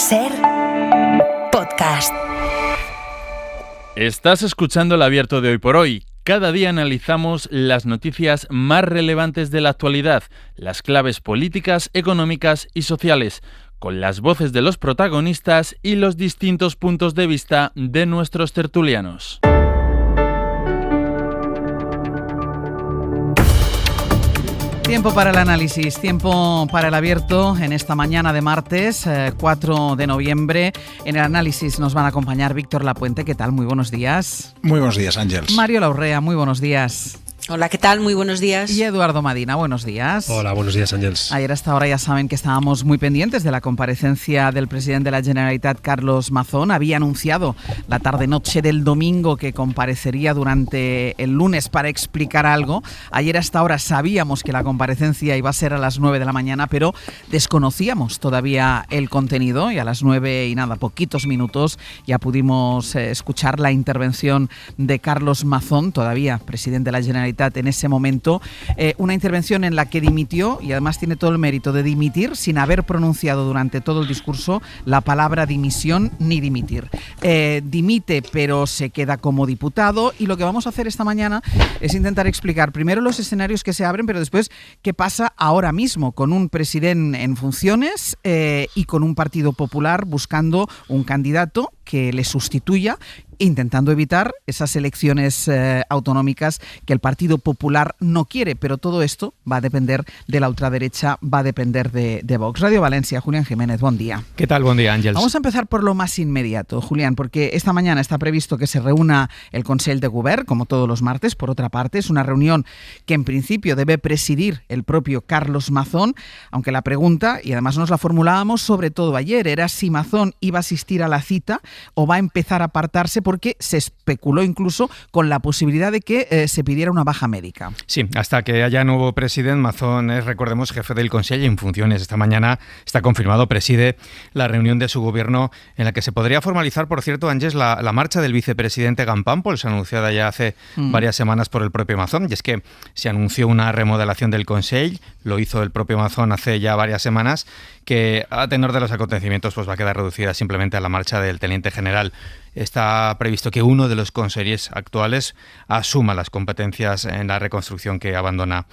SER Podcast. Estás escuchando El Abierto de Hoy por Hoy. Cada día analizamos las noticias más relevantes de la actualidad, las claves políticas, económicas y sociales, con las voces de los protagonistas y los distintos puntos de vista de nuestros tertulianos. Tiempo para el análisis, tiempo para el abierto en esta mañana de martes 4 de noviembre. En el análisis nos van a acompañar Víctor Lapuente. ¿Qué tal? Muy buenos días. Muy buenos días, Ángeles. Mario Laurrea, muy buenos días. Hola, ¿qué tal? Muy buenos días. Y Eduardo Madina, buenos días. Hola, buenos días, Ángeles. Ayer hasta ahora ya saben que estábamos muy pendientes de la comparecencia del presidente de la Generalitat, Carlos Mazón. Había anunciado la tarde-noche del domingo que comparecería durante el lunes para explicar algo. Ayer hasta ahora sabíamos que la comparecencia iba a ser a las 9 de la mañana, pero desconocíamos todavía el contenido y a las 9 y nada, poquitos minutos ya pudimos escuchar la intervención de Carlos Mazón, todavía presidente de la Generalitat en ese momento, una intervención en la que dimitió, y además tiene todo el mérito de dimitir sin haber pronunciado durante todo el discurso la palabra dimisión ni dimitir. Dimite, pero se queda como diputado, y lo que vamos a hacer esta mañana es intentar explicar primero los escenarios que se abren, pero después qué pasa ahora mismo con un presidente en funciones y con un Partido Popular buscando un candidato que le sustituya, intentando evitar esas elecciones autonómicas que el Partido Popular no quiere. Pero todo esto va a depender de la ultraderecha, va a depender de Vox. Radio Valencia, Julián Jiménez, buen día. ¿Qué tal? Buen día, Ángeles. Vamos a empezar por lo más inmediato, Julián, porque esta mañana está previsto que se reúna el Consell de Govern, como todos los martes. Por otra parte, es una reunión que en principio debe presidir el propio Carlos Mazón, aunque la pregunta, y además nos la formulábamos sobre todo ayer, era si Mazón iba a asistir a la cita o va a empezar a apartarse, porque se especuló incluso con la posibilidad de que se pidiera una baja médica. Sí, hasta que haya nuevo presidente, Mazón es, recordemos, jefe del Consell en funciones. Esta mañana está confirmado, preside la reunión de su gobierno en la que se podría formalizar, por cierto, Ángeles, la marcha del vicepresidente Gampampols, anunciada ya hace varias semanas por el propio Mazón. Y es que se anunció una remodelación del Consell, lo hizo el propio Mazón hace ya varias semanas, que a tenor de los acontecimientos pues va a quedar reducida simplemente a la marcha del teniente general. Está previsto que uno de los consellers actuales asuma las competencias en la reconstrucción que abandona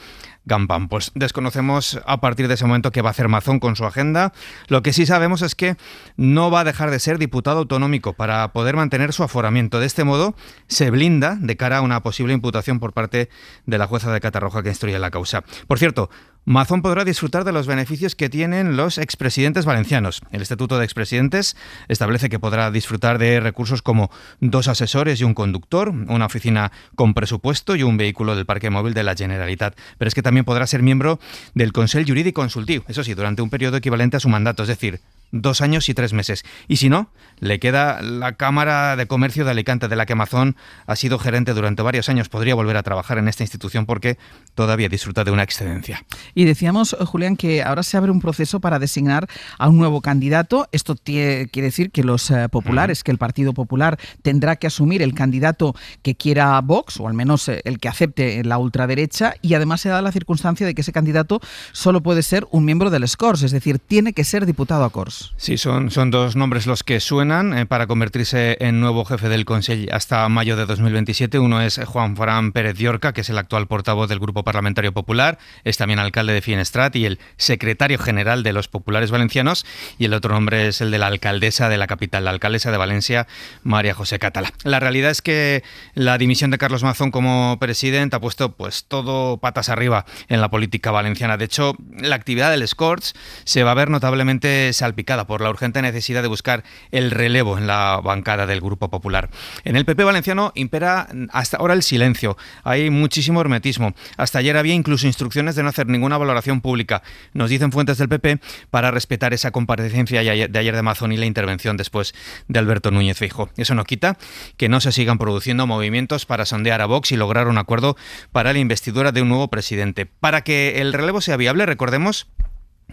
Gampampols. Desconocemos a partir de ese momento qué va a hacer Mazón con su agenda. Lo que sí sabemos es que no va a dejar de ser diputado autonómico para poder mantener su aforamiento. De este modo se blinda de cara a una posible imputación por parte de la jueza de Catarroja que instruye la causa. Por cierto, Mazón podrá disfrutar de los beneficios que tienen los expresidentes valencianos. El Estatuto de Expresidentes establece que podrá disfrutar de recursos como 2 asesores y un conductor, una oficina con presupuesto y un vehículo del parque móvil de la Generalitat. Pero es que también podrá ser miembro del Consell Jurídic Consultiu, eso sí, durante un periodo equivalente a su mandato, es decir, 2 años y 3 meses. Y si no, le queda la Cámara de Comercio de Alicante, de la que Mazón ha sido gerente durante varios años. Podría volver a trabajar en esta institución porque todavía disfruta de una excedencia. Y decíamos, Julián, que ahora se abre un proceso para designar a un nuevo candidato. Esto quiere decir que los populares, que el Partido Popular tendrá que asumir el candidato que quiera Vox, o al menos el que acepte la ultraderecha, y además se da la circunstancia de que ese candidato solo puede ser un miembro del Corts, es decir, tiene que ser diputado a Corts. Sí, son 2 nombres los que suenan para convertirse en nuevo jefe del Consell hasta mayo de 2027. Uno es Juan Fran Pérez Llorca, que es el actual portavoz del Grupo Parlamentario Popular, es también alcalde de Finestrat y el secretario general de los populares valencianos, y el otro nombre es el de la alcaldesa de la capital, la alcaldesa de Valencia, María José Català. La realidad es que la dimisión de Carlos Mazón como presidente ha puesto pues todo patas arriba en la política valenciana. De hecho, la actividad del Corts se va a ver notablemente salpicada por la urgente necesidad de buscar el relevo en la bancada del Grupo Popular. En el PP valenciano impera hasta ahora el silencio. Hay muchísimo hermetismo. Hasta ayer había incluso instrucciones de no hacer ninguna valoración pública, nos dicen fuentes del PP, para respetar esa comparecencia de ayer de Mazón y la intervención después de Alberto Núñez Feijóo. Eso no quita que no se sigan produciendo movimientos para sondear a Vox y lograr un acuerdo para la investidura de un nuevo presidente. Para que el relevo sea viable, recordemos,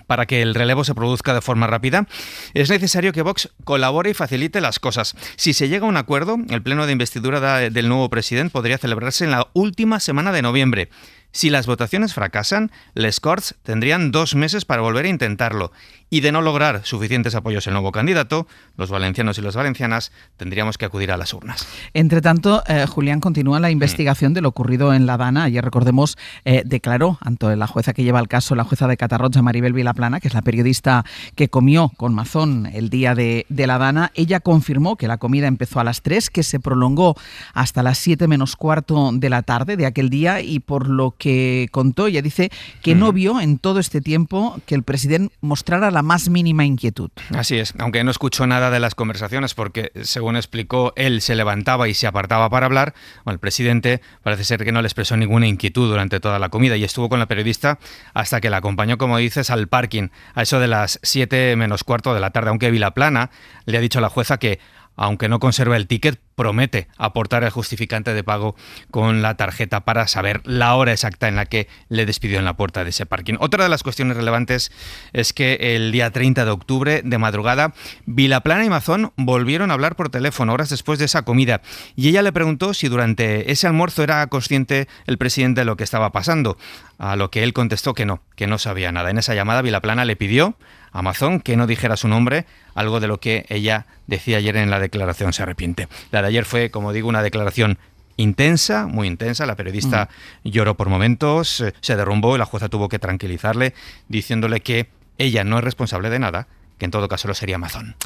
para que el relevo se produzca de forma rápida, es necesario que Vox colabore y facilite las cosas. Si se llega a un acuerdo, el pleno de investidura del nuevo presidente podría celebrarse en la última semana de noviembre. Si las votaciones fracasan, les Corts tendrían 2 meses para volver a intentarlo. y de no lograr suficientes apoyos el nuevo candidato, los valencianos y las valencianas tendríamos que acudir a las urnas. Entre tanto, Julián, continúa la investigación de lo ocurrido en La Dana. Ayer, recordemos, declaró ante la jueza que lleva el caso, la jueza de Catarroja, Maribel Vilaplana, que es la periodista que comió con Mazón el día de La Dana. Ella confirmó que la comida empezó a las 3, que se prolongó hasta las 7 menos cuarto de la tarde de aquel día, y por lo que contó, ella dice que no vio en todo este tiempo que el presidente mostrara la más mínima inquietud. Así es, aunque no escuchó nada de las conversaciones porque, según explicó, él se levantaba y se apartaba para hablar. Bueno, el presidente parece ser que no le expresó ninguna inquietud durante toda la comida y estuvo con la periodista hasta que la acompañó, como dices, al parking a eso de las 7 menos cuarto de la tarde, aunque Vilaplana le ha dicho a la jueza que, aunque no conserva el ticket, promete aportar el justificante de pago con la tarjeta para saber la hora exacta en la que le despidió en la puerta de ese parking. Otra de las cuestiones relevantes es que el día 30 de octubre, de madrugada, Vilaplana y Mazón volvieron a hablar por teléfono horas después de esa comida, y ella le preguntó si durante ese almuerzo era consciente el presidente de lo que estaba pasando, a lo que él contestó que no sabía nada. En esa llamada, Vilaplana le pidió a Mazón que no dijera su nombre, algo de lo que ella decía ayer en la declaración se arrepiente. La de ayer fue, como digo, una declaración intensa, muy intensa. La periodista lloró por momentos, se derrumbó y la jueza tuvo que tranquilizarle, diciéndole que ella no es responsable de nada, que en todo caso lo sería Mazón.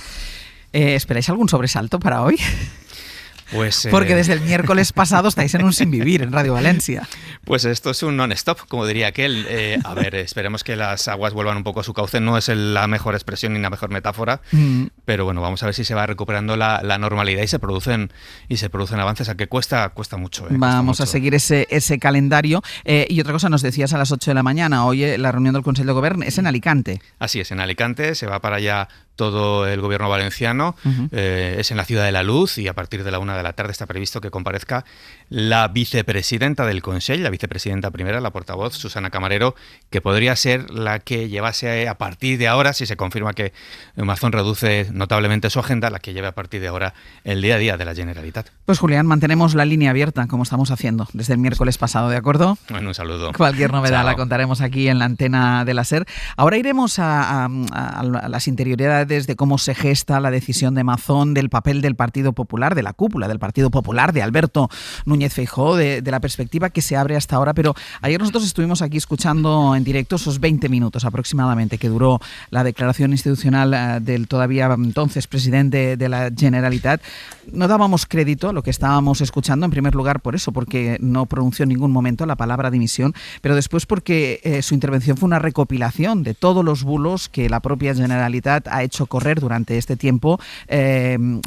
¿Esperáis algún sobresalto para hoy? Pues, porque desde el miércoles pasado estáis en un sin vivir en Radio Valencia. Pues esto es un non-stop, como diría aquel. A ver, esperemos que las aguas vuelvan un poco a su cauce. No es la mejor expresión ni la mejor metáfora, pero bueno, vamos a ver si se va recuperando la normalidad y se producen avances, a que cuesta mucho. Vamos a seguir ese calendario. Y otra cosa, nos decías a las 8 de la mañana, hoy la reunión del Consejo de Gobierno es en Alicante. Así es, en Alicante, se va para allá todo el gobierno valenciano, es en la Ciudad de la Luz, y a partir de la 1 de la tarde está previsto que comparezca la vicepresidenta del Consell, la vicepresidenta primera, la portavoz, Susana Camarero, que podría ser la que llevase a partir de ahora, si se confirma que Mazón reduce notablemente su agenda, la que lleve a partir de ahora el día a día de la Generalitat. Pues Julián, mantenemos la línea abierta, como estamos haciendo desde el miércoles pasado, ¿de acuerdo? Bueno, un saludo. Cualquier novedad Chao. la contaremos aquí en la antena de la SER. Ahora iremos a las interioridades de cómo se gesta la decisión de Mazón, del papel del Partido Popular, de la cúpula del Partido Popular, de Alberto Núñez Feijóo, de la perspectiva que se abre hasta ahora. Pero ayer nosotros estuvimos aquí escuchando en directo esos 20 minutos aproximadamente que duró la declaración institucional del todavía entonces presidente de la Generalitat. No dábamos crédito a lo que estábamos escuchando, en primer lugar por eso, porque no pronunció en ningún momento la palabra dimisión, pero después porque su intervención fue una recopilación de todos los bulos que la propia Generalitat ha hecho correr durante este tiempo,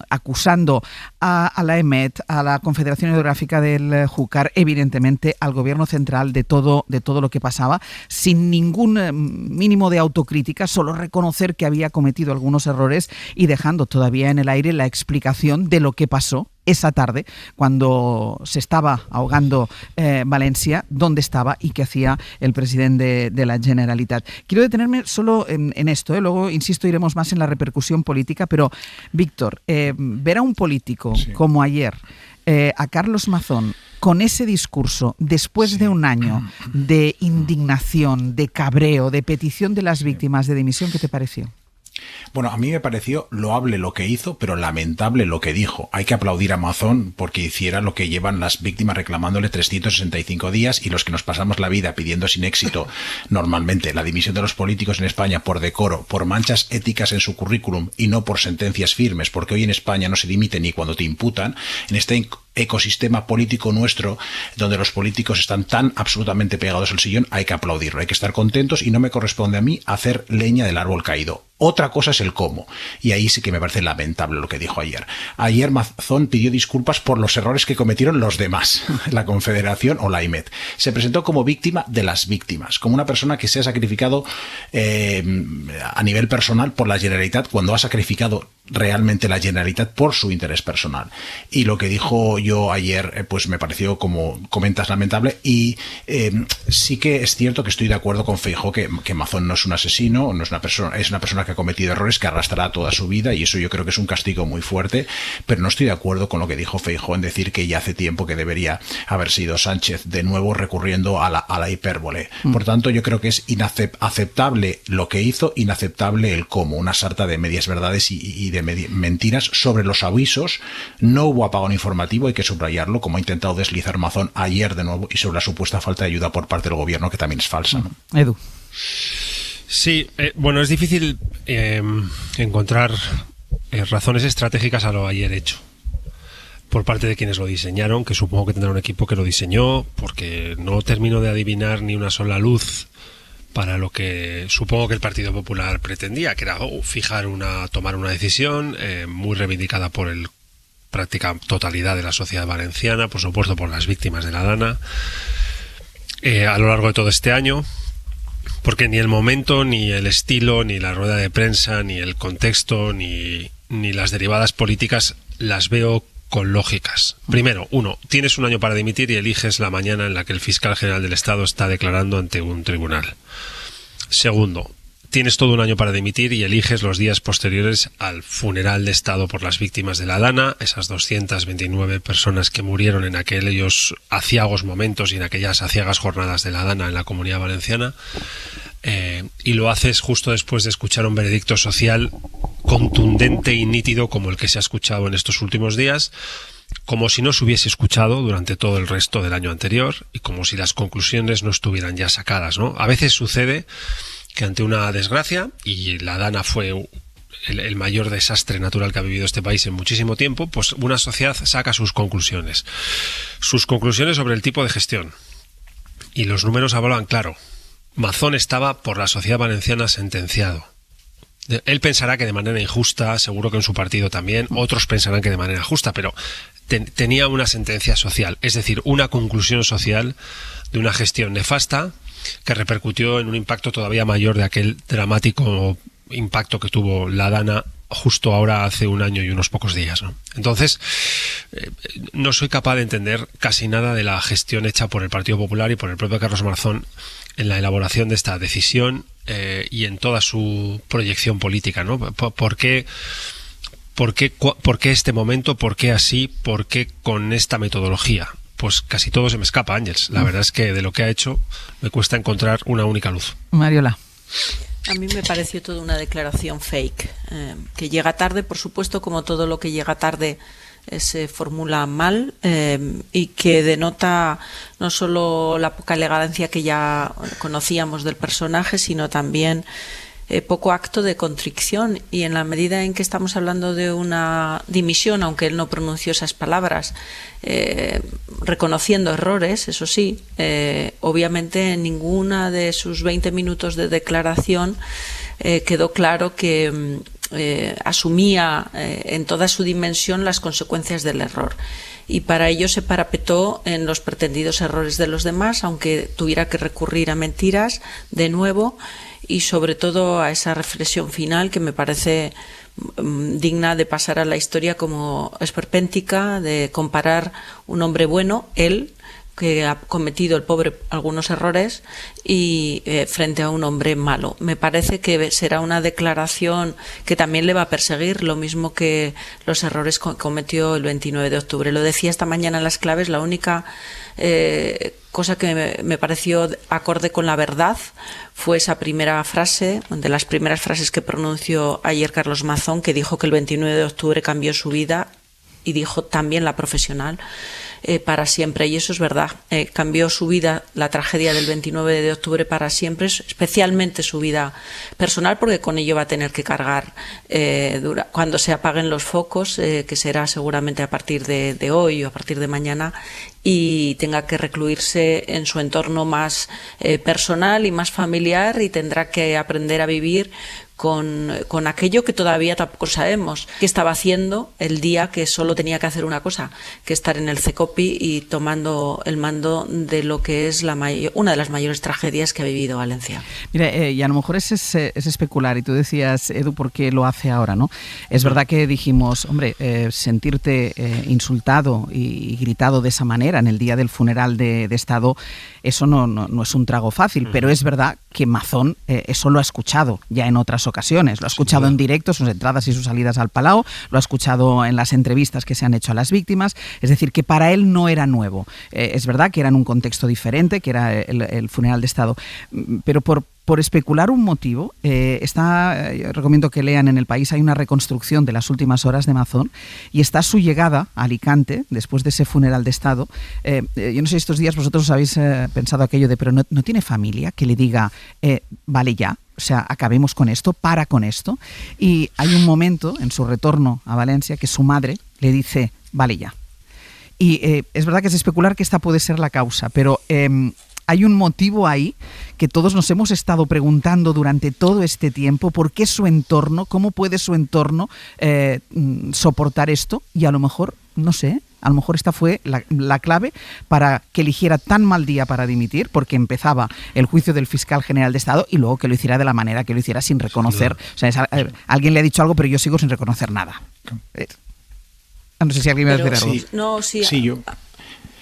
acusando a la EMET, a la Confederación Hidrográfica del Júcar, evidentemente al Gobierno central de todo lo que pasaba, sin ningún mínimo de autocrítica, solo reconocer que había cometido algunos errores y dejando todavía en el aire la explicación de lo que pasó esa tarde, cuando se estaba ahogando Valencia, dónde estaba y qué hacía el presidente de la Generalitat. Quiero detenerme solo en esto, luego, insisto, iremos más en la repercusión política, pero, Víctor, ver a un político como ayer, a Carlos Mazón, con ese discurso, después de un año de indignación, de cabreo, de petición de las víctimas de dimisión, ¿qué te pareció? Bueno, a mí me pareció loable lo que hizo, pero lamentable lo que dijo. Hay que aplaudir a Mazón porque hiciera lo que llevan las víctimas reclamándole 365 días y los que nos pasamos la vida pidiendo sin éxito normalmente la dimisión de los políticos en España por decoro, por manchas éticas en su currículum y no por sentencias firmes, porque hoy en España no se dimite ni cuando te imputan. En este ecosistema político nuestro, donde los políticos están tan absolutamente pegados al sillón, hay que aplaudirlo, hay que estar contentos y no me corresponde a mí hacer leña del árbol caído. Otra cosa es el cómo, y ahí sí que me parece lamentable lo que dijo ayer. Ayer Mazón pidió disculpas por los errores que cometieron los demás, la Confederación o la IMET. Se presentó como víctima de las víctimas, como una persona que se ha sacrificado a nivel personal por la Generalitat cuando ha sacrificado realmente la Generalitat por su interés personal. Y lo que dijo yo ayer, pues me pareció, como comentas, lamentable. Y sí que es cierto que estoy de acuerdo con Feijóo que Mazón no es un asesino, no es una persona que ha cometido errores, que arrastrará toda su vida, y eso yo creo que es un castigo muy fuerte. Pero no estoy de acuerdo con lo que dijo Feijóo en decir que ya hace tiempo que debería haber sido Sánchez, de nuevo recurriendo a la hipérbole. Por tanto, yo creo que es aceptable lo que hizo, inaceptable el cómo, una sarta de medias verdades y de mentiras sobre los avisos. No hubo apagón informativo, hay que subrayarlo, como ha intentado deslizar Mazón ayer de nuevo, y sobre la supuesta falta de ayuda por parte del gobierno, que también es falsa, ¿no? Edu. Sí, bueno, es difícil encontrar razones estratégicas a lo ayer hecho por parte de quienes lo diseñaron, que supongo que tendrá un equipo que lo diseñó, porque no termino de adivinar ni una sola luz para lo que supongo que el Partido Popular pretendía, que era tomar una decisión muy reivindicada por la práctica totalidad de la sociedad valenciana, por supuesto por las víctimas de la Dana, a lo largo de todo este año, porque ni el momento, ni el estilo, ni la rueda de prensa, ni el contexto, ni las derivadas políticas las veo con lógicas. Primero, tienes un año para dimitir y eliges la mañana en la que el fiscal general del Estado está declarando ante un tribunal. Segundo, tienes todo un año para dimitir y eliges los días posteriores al funeral de Estado por las víctimas de la Dana, esas 229 personas que murieron en aquellos aciagos momentos y en aquellas aciagas jornadas de la Dana en la Comunidad Valenciana, y lo haces justo después de escuchar un veredicto social contundente y nítido como el que se ha escuchado en estos últimos días, como si no se hubiese escuchado durante todo el resto del año anterior y como si las conclusiones no estuvieran ya sacadas, ¿no? A veces sucede que ante una desgracia, y la Dana fue el mayor desastre natural que ha vivido este país en muchísimo tiempo, pues una sociedad saca sus conclusiones sobre el tipo de gestión, y los números hablaban claro. Mazón estaba por la sociedad valenciana sentenciado. Él pensará que de manera injusta, seguro que en su partido también, otros pensarán que de manera justa, pero tenía una sentencia social, es decir, una conclusión social de una gestión nefasta que repercutió en un impacto todavía mayor de aquel dramático impacto que tuvo la Dana justo ahora hace un año y unos pocos días, ¿no? Entonces, no soy capaz de entender casi nada de la gestión hecha por el Partido Popular y por el propio Carlos Mazón en la elaboración de esta decisión y en toda su proyección política, ¿no? ¿Por qué este momento? ¿Por qué así? ¿Por qué con esta metodología? Pues casi todo se me escapa, Ángels. La verdad es que de lo que ha hecho me cuesta encontrar una única luz. Mariola. A mí me pareció toda una declaración fake, que llega tarde, por supuesto, como todo lo que llega tarde se formula mal, y que denota no solo la poca elegancia que ya conocíamos del personaje, sino también poco acto de contrición. Y en la medida en que estamos hablando de una dimisión, aunque él no pronunció esas palabras, reconociendo errores, eso sí, obviamente en ninguna de sus 20 minutos de declaración quedó claro que asumía en toda su dimensión las consecuencias del error, y para ello se parapetó en los pretendidos errores de los demás, aunque tuviera que recurrir a mentiras de nuevo, y sobre todo a esa reflexión final que me parece digna de pasar a la historia como esperpéntica, de comparar un hombre bueno, él, que ha cometido el pobre algunos errores, y frente a un hombre malo. Me parece que será una declaración que también le va a perseguir, lo mismo que los errores que cometió el 29 de octubre. Lo decía esta mañana en las claves, la única cosa que me pareció acorde con la verdad fue esa primera frase, de las primeras frases que pronunció ayer Carlos Mazón, que dijo que el 29 de octubre cambió su vida, y dijo también la profesional, para siempre. Y eso es verdad, cambió su vida, la tragedia del 29 de octubre, para siempre, especialmente su vida personal, porque con ello va a tener que cargar cuando se apaguen los focos, que será seguramente a partir de hoy o a partir de mañana, y tenga que recluirse en su entorno más personal y más familiar, y tendrá que aprender a vivir con aquello que todavía tampoco sabemos qué estaba haciendo el día que solo tenía que hacer una cosa, que estar en el CECOPI y tomando el mando de lo que es una de las mayores tragedias que ha vivido Valencia. Mira, y a lo mejor es especular, y tú decías, Edu, ¿por qué lo hace ahora, no? Es verdad que dijimos, hombre, sentirte insultado y gritado de esa manera en el día del funeral de Estado, eso no es un trago fácil, pero es verdad que Mazón eso lo ha escuchado ya en otras ocasiones, lo ha escuchado en directo, sus entradas y sus salidas al Palau, lo ha escuchado en las entrevistas que se han hecho a las víctimas, es decir, que para él no era nuevo. Es verdad que era en un contexto diferente, que era el funeral de Estado, pero por especular un motivo, yo recomiendo que lean en El País, hay una reconstrucción de las últimas horas de Mazón y está su llegada a Alicante después de ese funeral de Estado. Yo no sé si estos días vosotros os habéis pensado aquello de, pero no tiene familia que le diga, vale ya, o sea, acabemos con esto, para con esto. Y hay un momento en su retorno a Valencia que su madre le dice, vale ya. Y es verdad que es especular que esta puede ser la causa, pero hay un motivo ahí que todos nos hemos estado preguntando durante todo este tiempo, ¿por qué su entorno, cómo puede su entorno soportar esto? Y a lo mejor, no sé, a lo mejor esta fue la clave para que eligiera tan mal día para dimitir, porque empezaba el juicio del fiscal general de Estado y luego que lo hiciera de la manera que lo hiciera, sin reconocer. O sea, alguien le ha dicho algo, pero yo sigo sin reconocer nada. No sé si alguien me va a decir algo. No, sí. Sí, yo...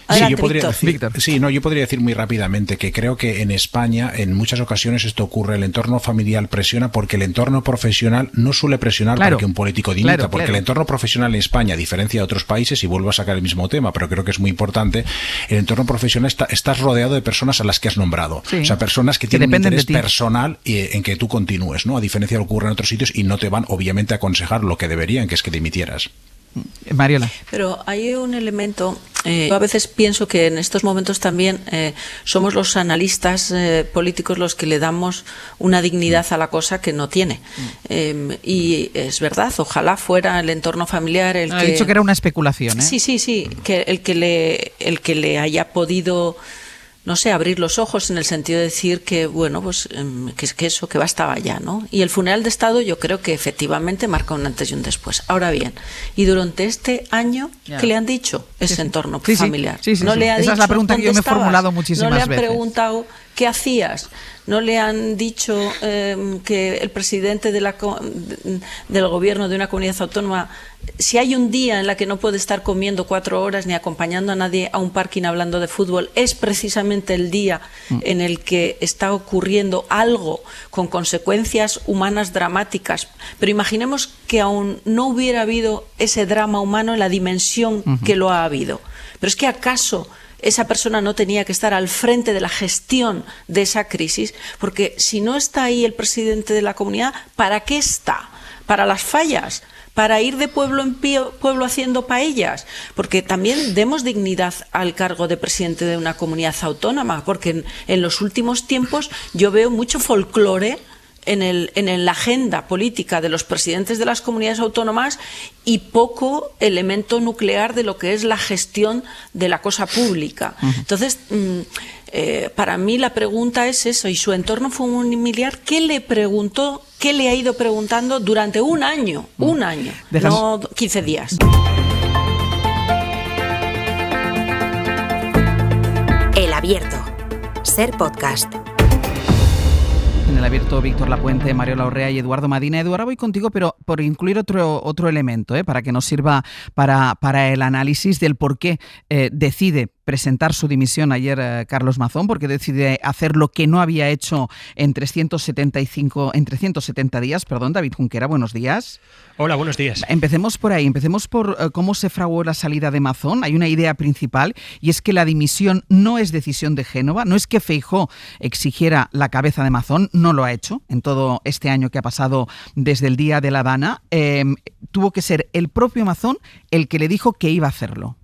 Adelante, yo podría decir muy rápidamente que creo que en España en muchas ocasiones esto ocurre, el entorno familiar presiona porque el entorno profesional no suele presionar para que un político dimita, porque el entorno profesional en España, a diferencia de otros países, y vuelvo a sacar el mismo tema, pero creo que es muy importante, el entorno profesional estás rodeado de personas a las que has nombrado, o sea, personas que tienen un interés personal en que tú continúes, ¿no? A diferencia de lo que ocurre en otros sitios y no te van obviamente a aconsejar lo que deberían, que es que dimitieras. Mariola. Pero hay un elemento, yo a veces pienso que en estos momentos también somos los analistas políticos los que le damos una dignidad a la cosa que no tiene. Y es verdad, ojalá fuera el entorno familiar el que... Ha dicho que era una especulación, ¿eh? Sí, que el que le haya podido... no sé, abrir los ojos en el sentido de decir que, bueno, pues que bastaba ya, ¿no? Y el funeral de Estado yo creo que efectivamente marca un antes y un después. Ahora bien, y durante este año, ¿qué le han dicho ese entorno familiar? No le ha dicho, esa es la pregunta que yo me he formulado muchísimas veces. No le han preguntado qué hacías. No le han dicho que el presidente del gobierno de una comunidad autónoma, si hay un día en la que no puede estar comiendo 4 horas ni acompañando a nadie a un parking hablando de fútbol, es precisamente el día en el que está ocurriendo algo con consecuencias humanas dramáticas. Pero imaginemos que aún no hubiera habido ese drama humano en la dimensión que lo ha habido. Pero es que ¿acaso esa persona no tenía que estar al frente de la gestión de esa crisis? Porque si no está ahí el presidente de la comunidad, ¿para qué está? ¿Para las fallas? ¿Para ir de pueblo en pueblo haciendo paellas? Porque también demos dignidad al cargo de presidente de una comunidad autónoma, porque en los últimos tiempos yo veo mucho folclore en la agenda política de los presidentes de las comunidades autónomas y poco elemento nuclear de lo que es la gestión de la cosa pública. Entonces, para mí la pregunta es eso, y su entorno familiar, ¿qué le preguntó, qué le ha ido preguntando durante un año, no 15 días? El Abierto. Ser podcast. En El Abierto, Víctor Lapuente, Mariola Orrea y Eduardo Madina. Edu, ahora voy contigo, pero por incluir otro elemento, para que nos sirva para el análisis del por qué decide presentar su dimisión ayer Carlos Mazón, porque decide hacer lo que no había hecho en 370 días. David Junquera, buenos días. Hola, buenos días. Empecemos por ahí, empecemos por cómo se fraguó la salida de Mazón. Hay una idea principal y es que la dimisión no es decisión de Génova, no es que Feijóo exigiera la cabeza de Mazón, no lo ha hecho en todo este año que ha pasado desde el día de La Habana. Tuvo que ser el propio Mazón el que le dijo que iba a hacerlo.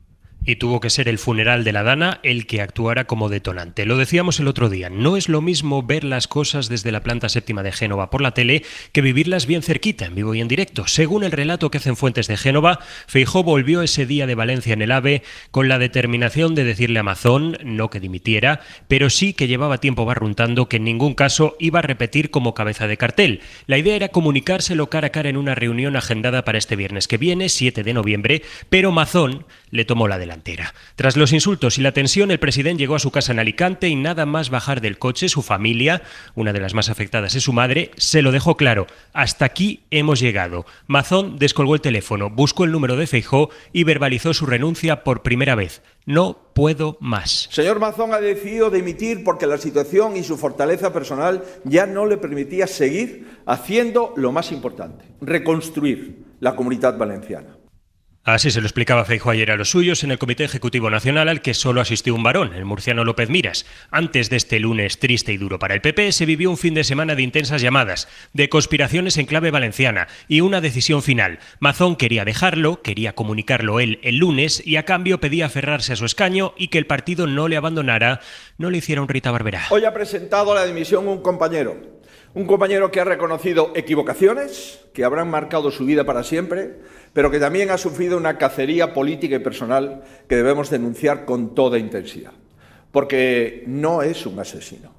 Y tuvo que ser el funeral de la Dana el que actuara como detonante. Lo decíamos el otro día, no es lo mismo ver las cosas desde la planta séptima de Génova por la tele que vivirlas bien cerquita, en vivo y en directo. Según el relato que hacen fuentes de Génova, Feijóo volvió ese día de Valencia en el AVE con la determinación de decirle a Mazón, no que dimitiera, pero sí que llevaba tiempo barruntando que en ningún caso iba a repetir como cabeza de cartel. La idea era comunicárselo cara a cara en una reunión agendada para este viernes que viene, 7 de noviembre, pero Mazón le tomó la delantera. Tras los insultos y la tensión, el presidente llegó a su casa en Alicante y nada más bajar del coche, su familia, una de las más afectadas es su madre, se lo dejó claro. Hasta aquí hemos llegado. Mazón descolgó el teléfono, buscó el número de Feijóo y verbalizó su renuncia por primera vez. No puedo más. Señor Mazón ha decidido dimitir porque la situación y su fortaleza personal ya no le permitía seguir haciendo lo más importante, reconstruir la Comunitat Valenciana. Así se lo explicaba Feijóo ayer a los suyos en el Comité Ejecutivo Nacional, al que solo asistió un varón, el murciano López Miras. Antes de este lunes triste y duro para el PP, se vivió un fin de semana de intensas llamadas, de conspiraciones en clave valenciana y una decisión final. Mazón quería dejarlo, quería comunicarlo él el lunes y a cambio pedía aferrarse a su escaño y que el partido no le abandonara, no le hiciera un Rita Barberá. Hoy ha presentado la dimisión un compañero que ha reconocido equivocaciones, que habrán marcado su vida para siempre, pero que también ha sufrido una cacería política y personal que debemos denunciar con toda intensidad, porque no es un asesino.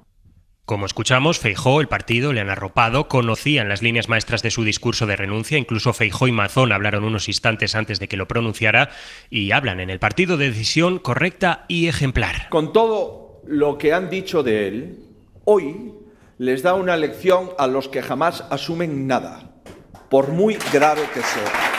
Como escuchamos, Feijóo, el partido, le han arropado, conocían las líneas maestras de su discurso de renuncia, incluso Feijóo y Mazón hablaron unos instantes antes de que lo pronunciara y hablan en el partido de decisión correcta y ejemplar. Con todo lo que han dicho de él, hoy les da una lección a los que jamás asumen nada, por muy grave que sea.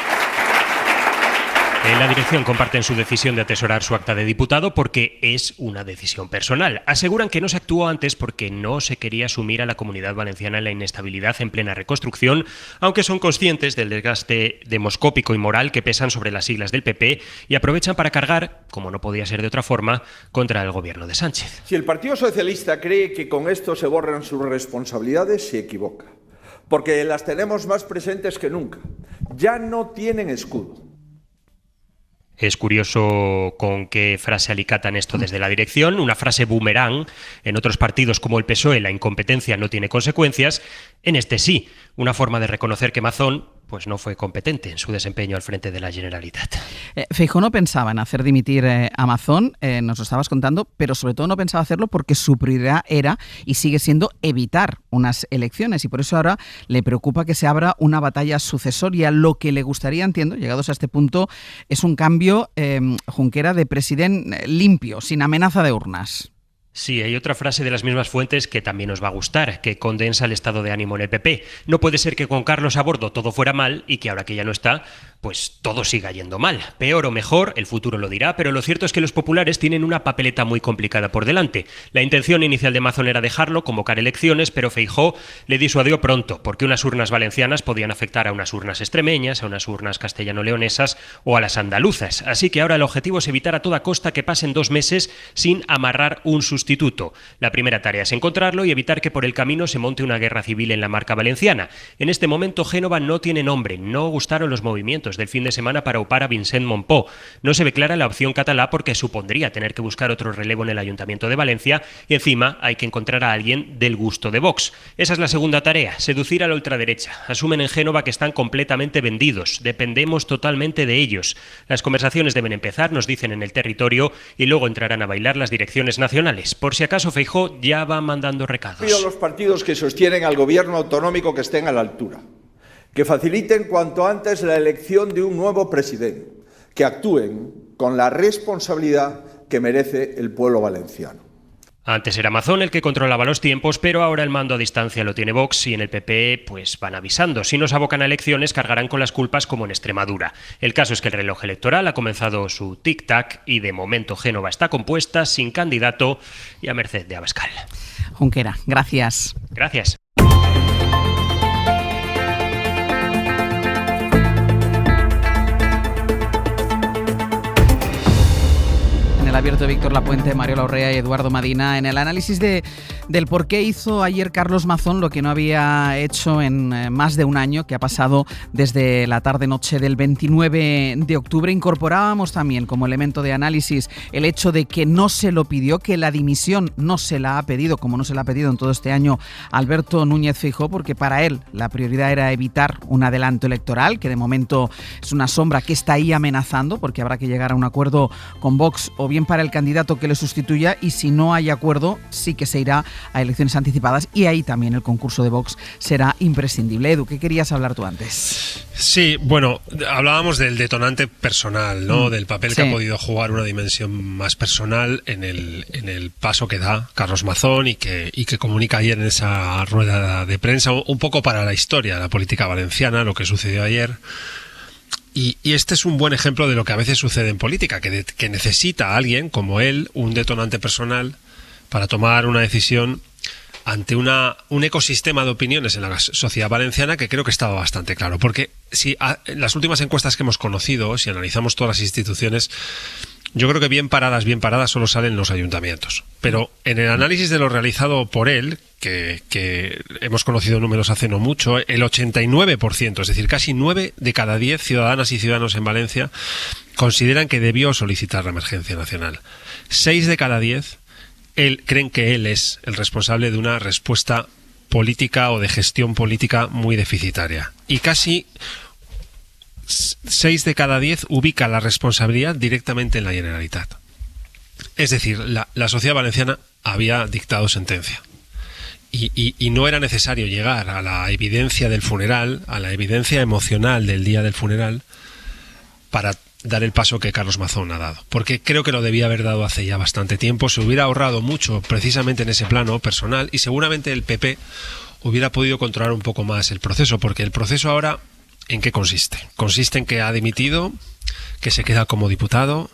En la dirección comparten su decisión de atesorar su acta de diputado porque es una decisión personal. Aseguran que no se actuó antes porque no se quería sumir a la Comunidad Valenciana en la inestabilidad en plena reconstrucción, aunque son conscientes del desgaste demoscópico y moral que pesan sobre las siglas del PP y aprovechan para cargar, como no podía ser de otra forma, contra el gobierno de Sánchez. Si el Partido Socialista cree que con esto se borran sus responsabilidades, se equivoca, porque las tenemos más presentes que nunca. Ya no tienen escudo. Es curioso con qué frase alicatan esto desde la dirección, una frase boomerang. En otros partidos como el PSOE la incompetencia no tiene consecuencias, en este sí, una forma de reconocer que Mazón pues no fue competente en su desempeño al frente de la Generalitat. Feijóo no pensaba en hacer dimitir a Mazón, nos lo estabas contando, pero sobre todo no pensaba hacerlo porque su prioridad era y sigue siendo evitar unas elecciones y por eso ahora le preocupa que se abra una batalla sucesoria. Lo que le gustaría, entiendo, llegados a este punto, es un cambio, Junquera, de presidente limpio, sin amenaza de urnas. Sí, hay otra frase de las mismas fuentes que también os va a gustar, que condensa el estado de ánimo en el PP. No puede ser que con Carlos a bordo todo fuera mal y que ahora que ya no está, pues todo siga yendo mal. Peor o mejor, el futuro lo dirá, pero lo cierto es que los populares tienen una papeleta muy complicada por delante. La intención inicial de Mazón era dejarlo, convocar elecciones, pero Feijóo le disuadió pronto, porque unas urnas valencianas podían afectar a unas urnas extremeñas, a unas urnas castellano-leonesas o a las andaluzas. Así que ahora el objetivo es evitar a toda costa que pasen 2 meses sin amarrar un sustituto. La primera tarea es encontrarlo y evitar que por el camino se monte una guerra civil en la marca valenciana. En este momento Génova no tiene nombre, no gustaron los movimientos del fin de semana para upar a Vicent Montpó. No se ve clara la opción catalá porque supondría tener que buscar otro relevo en el Ayuntamiento de Valencia y encima hay que encontrar a alguien del gusto de Vox. Esa es la segunda tarea, seducir a la ultraderecha. Asumen en Génova que están completamente vendidos, dependemos totalmente de ellos. Las conversaciones deben empezar, nos dicen en el territorio, y luego entrarán a bailar las direcciones nacionales. Por si acaso, Feijóo ya va mandando recados. Pido a los partidos que sostienen al gobierno autonómico que estén a la altura, que faciliten cuanto antes la elección de un nuevo presidente, que actúen con la responsabilidad que merece el pueblo valenciano. Antes era Mazón el que controlaba los tiempos, pero ahora el mando a distancia lo tiene Vox y en el PP pues van avisando. Si nos abocan a elecciones, cargarán con las culpas como en Extremadura. El caso es que el reloj electoral ha comenzado su tic-tac y de momento Génova está compuesta, sin candidato y a merced de Abascal. Junquera, gracias. Gracias. Abierto Víctor Lapuente, Mario Larrea y Eduardo Madina en el análisis de del por qué hizo ayer Carlos Mazón lo que no había hecho en más de un año, que ha pasado desde la tarde-noche del 29 de octubre. Incorporábamos también como elemento de análisis el hecho de que no se lo pidió, que la dimisión no se la ha pedido, como no se la ha pedido en todo este año Alberto Núñez Feijóo, porque para él la prioridad era evitar un adelanto electoral, que de momento es una sombra que está ahí amenazando, porque habrá que llegar a un acuerdo con Vox o bien para el candidato que le sustituya, y si no hay acuerdo sí que se irá a elecciones anticipadas, y ahí también el concurso de Vox será imprescindible. Edu, ¿qué querías hablar tú antes? Sí, bueno, hablábamos del detonante personal, ¿no? Del papel que ha podido jugar una dimensión más personal en el paso que da Carlos Mazón y que comunica ayer en esa rueda de prensa, un poco para la historia de la política valenciana, lo que sucedió ayer. Y este es un buen ejemplo de lo que a veces sucede en política, que necesita a alguien como él un detonante personal para tomar una decisión ante un ecosistema de opiniones en la sociedad valenciana que creo que estaba bastante claro. Porque si en las últimas encuestas que hemos conocido, si analizamos todas las instituciones, yo creo que bien paradas solo salen los ayuntamientos. Pero en el análisis de lo realizado por él, que hemos conocido números hace no mucho, el 89%, es decir, casi 9 de cada 10 ciudadanas y ciudadanos en Valencia consideran que debió solicitar la emergencia nacional. 6 de cada 10 creen que él es el responsable de una respuesta política o de gestión política muy deficitaria. Y casi 6 de cada 10 ubica la responsabilidad directamente en la Generalitat. Es decir, la sociedad valenciana había dictado sentencia. Y no era necesario llegar a la evidencia del funeral, a la evidencia emocional del día del funeral, para dar el paso que Carlos Mazón ha dado. Porque creo que lo debía haber dado hace ya bastante tiempo, se hubiera ahorrado mucho precisamente en ese plano personal y seguramente el PP hubiera podido controlar un poco más el proceso, porque el proceso ahora, ¿en qué consiste? Consiste en que ha dimitido, que se queda como diputado,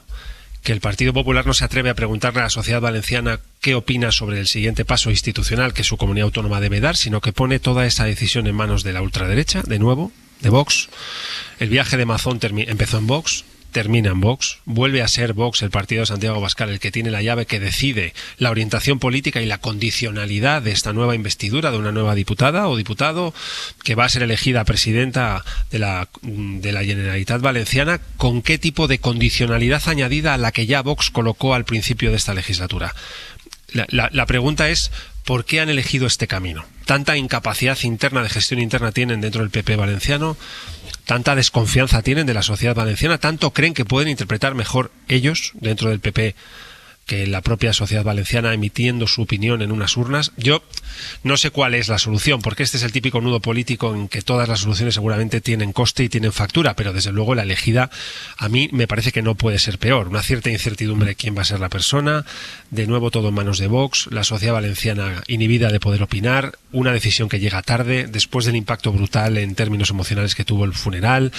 que el Partido Popular no se atreve a preguntarle a la sociedad valenciana qué opina sobre el siguiente paso institucional que su comunidad autónoma debe dar, sino que pone toda esa decisión en manos de la ultraderecha, de nuevo, de Vox. El viaje de Mazón empezó en Vox, termina en Vox, vuelve a ser Vox, el partido de Santiago Abascal, el que tiene la llave que decide la orientación política y la condicionalidad de esta nueva investidura de una nueva diputada o diputado que va a ser elegida presidenta de la Generalitat Valenciana, con qué tipo de condicionalidad añadida a la que ya Vox colocó al principio de esta legislatura. La pregunta es, ¿por qué han elegido este camino? Tanta incapacidad interna, de gestión interna tienen dentro del PP valenciano, tanta desconfianza tienen de la sociedad valenciana, tanto creen que pueden interpretar mejor ellos dentro del PP que la propia sociedad valenciana emitiendo su opinión en unas urnas. Yo no sé cuál es la solución, porque este es el típico nudo político en que todas las soluciones seguramente tienen coste y tienen factura, pero desde luego la elegida a mí me parece que no puede ser peor. Una cierta incertidumbre de quién va a ser la persona, de nuevo todo en manos de Vox, la sociedad valenciana inhibida de poder opinar, una decisión que llega tarde, después del impacto brutal en términos emocionales que tuvo el funeral.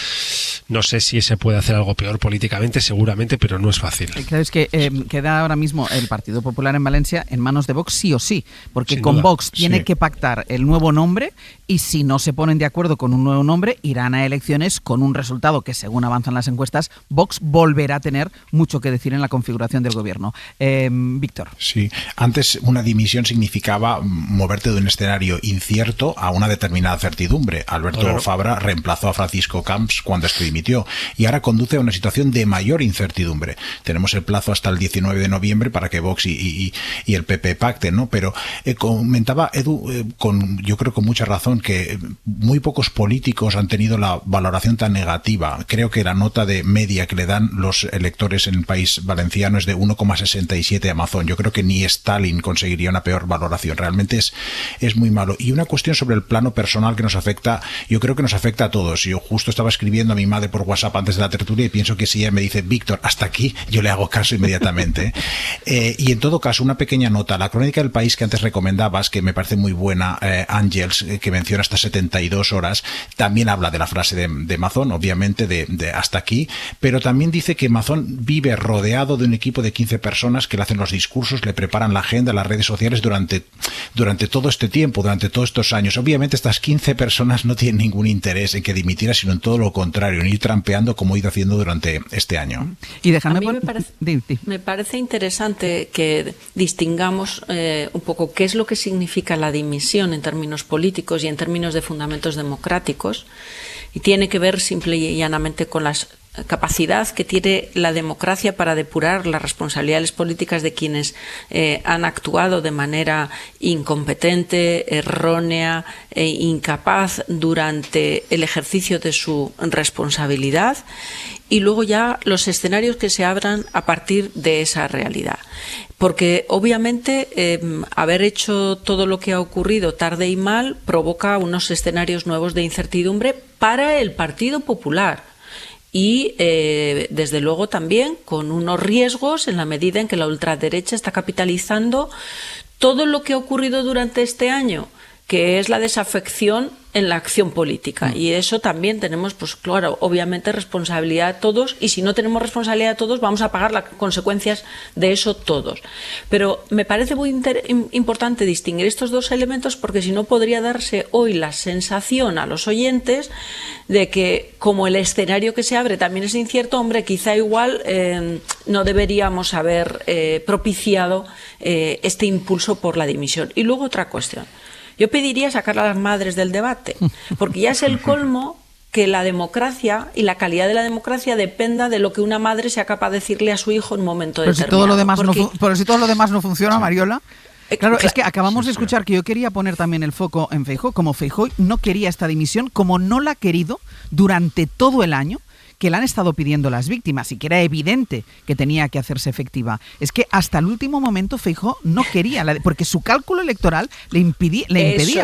No sé si se puede hacer algo peor políticamente, seguramente, pero no es fácil. Claro, es que queda ahora mismo el Partido Popular en Valencia en manos de Vox sí o sí, porque Sin con duda, Vox tiene que pactar el nuevo nombre, y si no se ponen de acuerdo con un nuevo nombre, irán a elecciones con un resultado que, según avanzan las encuestas, Vox volverá a tener mucho que decir en la configuración del gobierno. Víctor. Sí, antes una dimisión significaba moverte de un escenario incierto a una determinada certidumbre. Alberto Fabra reemplazó a Francisco Camps cuando este dimitió, y ahora conduce a una situación de mayor incertidumbre. Tenemos el plazo hasta el 19 de noviembre para que Vox y el PP pacten, ¿no? Pero comentaba Edu, yo creo con mucha razón, que muy pocos políticos han tenido la valoración tan negativa. Creo que la nota de media que le dan los electores en el país valenciano es de 1,67 a Mazón. Yo creo que ni Stalin conseguiría una peor valoración. Realmente es muy malo. Y una cuestión sobre el plano personal que nos afecta, yo creo que nos afecta a todos. Yo justo estaba escribiendo a mi madre por WhatsApp antes de la tertulia y pienso que si ella me dice, Víctor, hasta aquí, yo le hago caso inmediatamente. Y en todo caso, una pequeña nota. La crónica del país que antes recomendabas, que me parece muy buena, Ángels, que menciona hasta 72 horas, también habla de la frase de Mazón, obviamente, de hasta aquí, pero también dice que Mazón vive rodeado de un equipo de 15 personas que le hacen los discursos, le preparan la agenda, las redes sociales durante todo este tiempo, durante todos estos años. Obviamente estas 15 personas no tienen ningún interés en que dimitiera, sino en todo lo contrario, en ir trampeando como ha ido haciendo durante este año. Y déjame me parece interesante interesante que distingamos un poco qué es lo que significa la dimisión en términos políticos y en términos de fundamentos democráticos, y tiene que ver simple y llanamente con la capacidad que tiene la democracia para depurar las responsabilidades políticas de quienes han actuado de manera incompetente, errónea e incapaz durante el ejercicio de su responsabilidad, y luego ya los escenarios que se abran a partir de esa realidad. Porque obviamente haber hecho todo lo que ha ocurrido tarde y mal provoca unos escenarios nuevos de incertidumbre para el Partido Popular. Y, desde luego, también con unos riesgos en la medida en que la ultraderecha está capitalizando todo lo que ha ocurrido durante este año, que es la desafección en la acción política. Y eso también tenemos, pues claro, obviamente responsabilidad todos, y si no tenemos responsabilidad todos, vamos a pagar las consecuencias de eso todos. Pero me parece muy importante distinguir estos dos elementos, porque si no podría darse hoy la sensación a los oyentes de que, como el escenario que se abre también es incierto, hombre, quizá igual no deberíamos haber propiciado este impulso por la dimisión. Y luego otra cuestión. Yo pediría sacar a las madres del debate, porque ya es el colmo que la democracia y la calidad de la democracia dependa de lo que una madre sea capaz de decirle a su hijo en un momento determinado. Pero si todo lo demás no funciona, Mariola. Claro, es que acabamos de escuchar que yo quería poner también el foco en Feijóo. Como Feijóo no quería esta dimisión, como no la ha querido durante todo el año que le han estado pidiendo las víctimas, y que era evidente que tenía que hacerse efectiva. Es que hasta el último momento Feijóo no quería, porque su cálculo electoral le impedía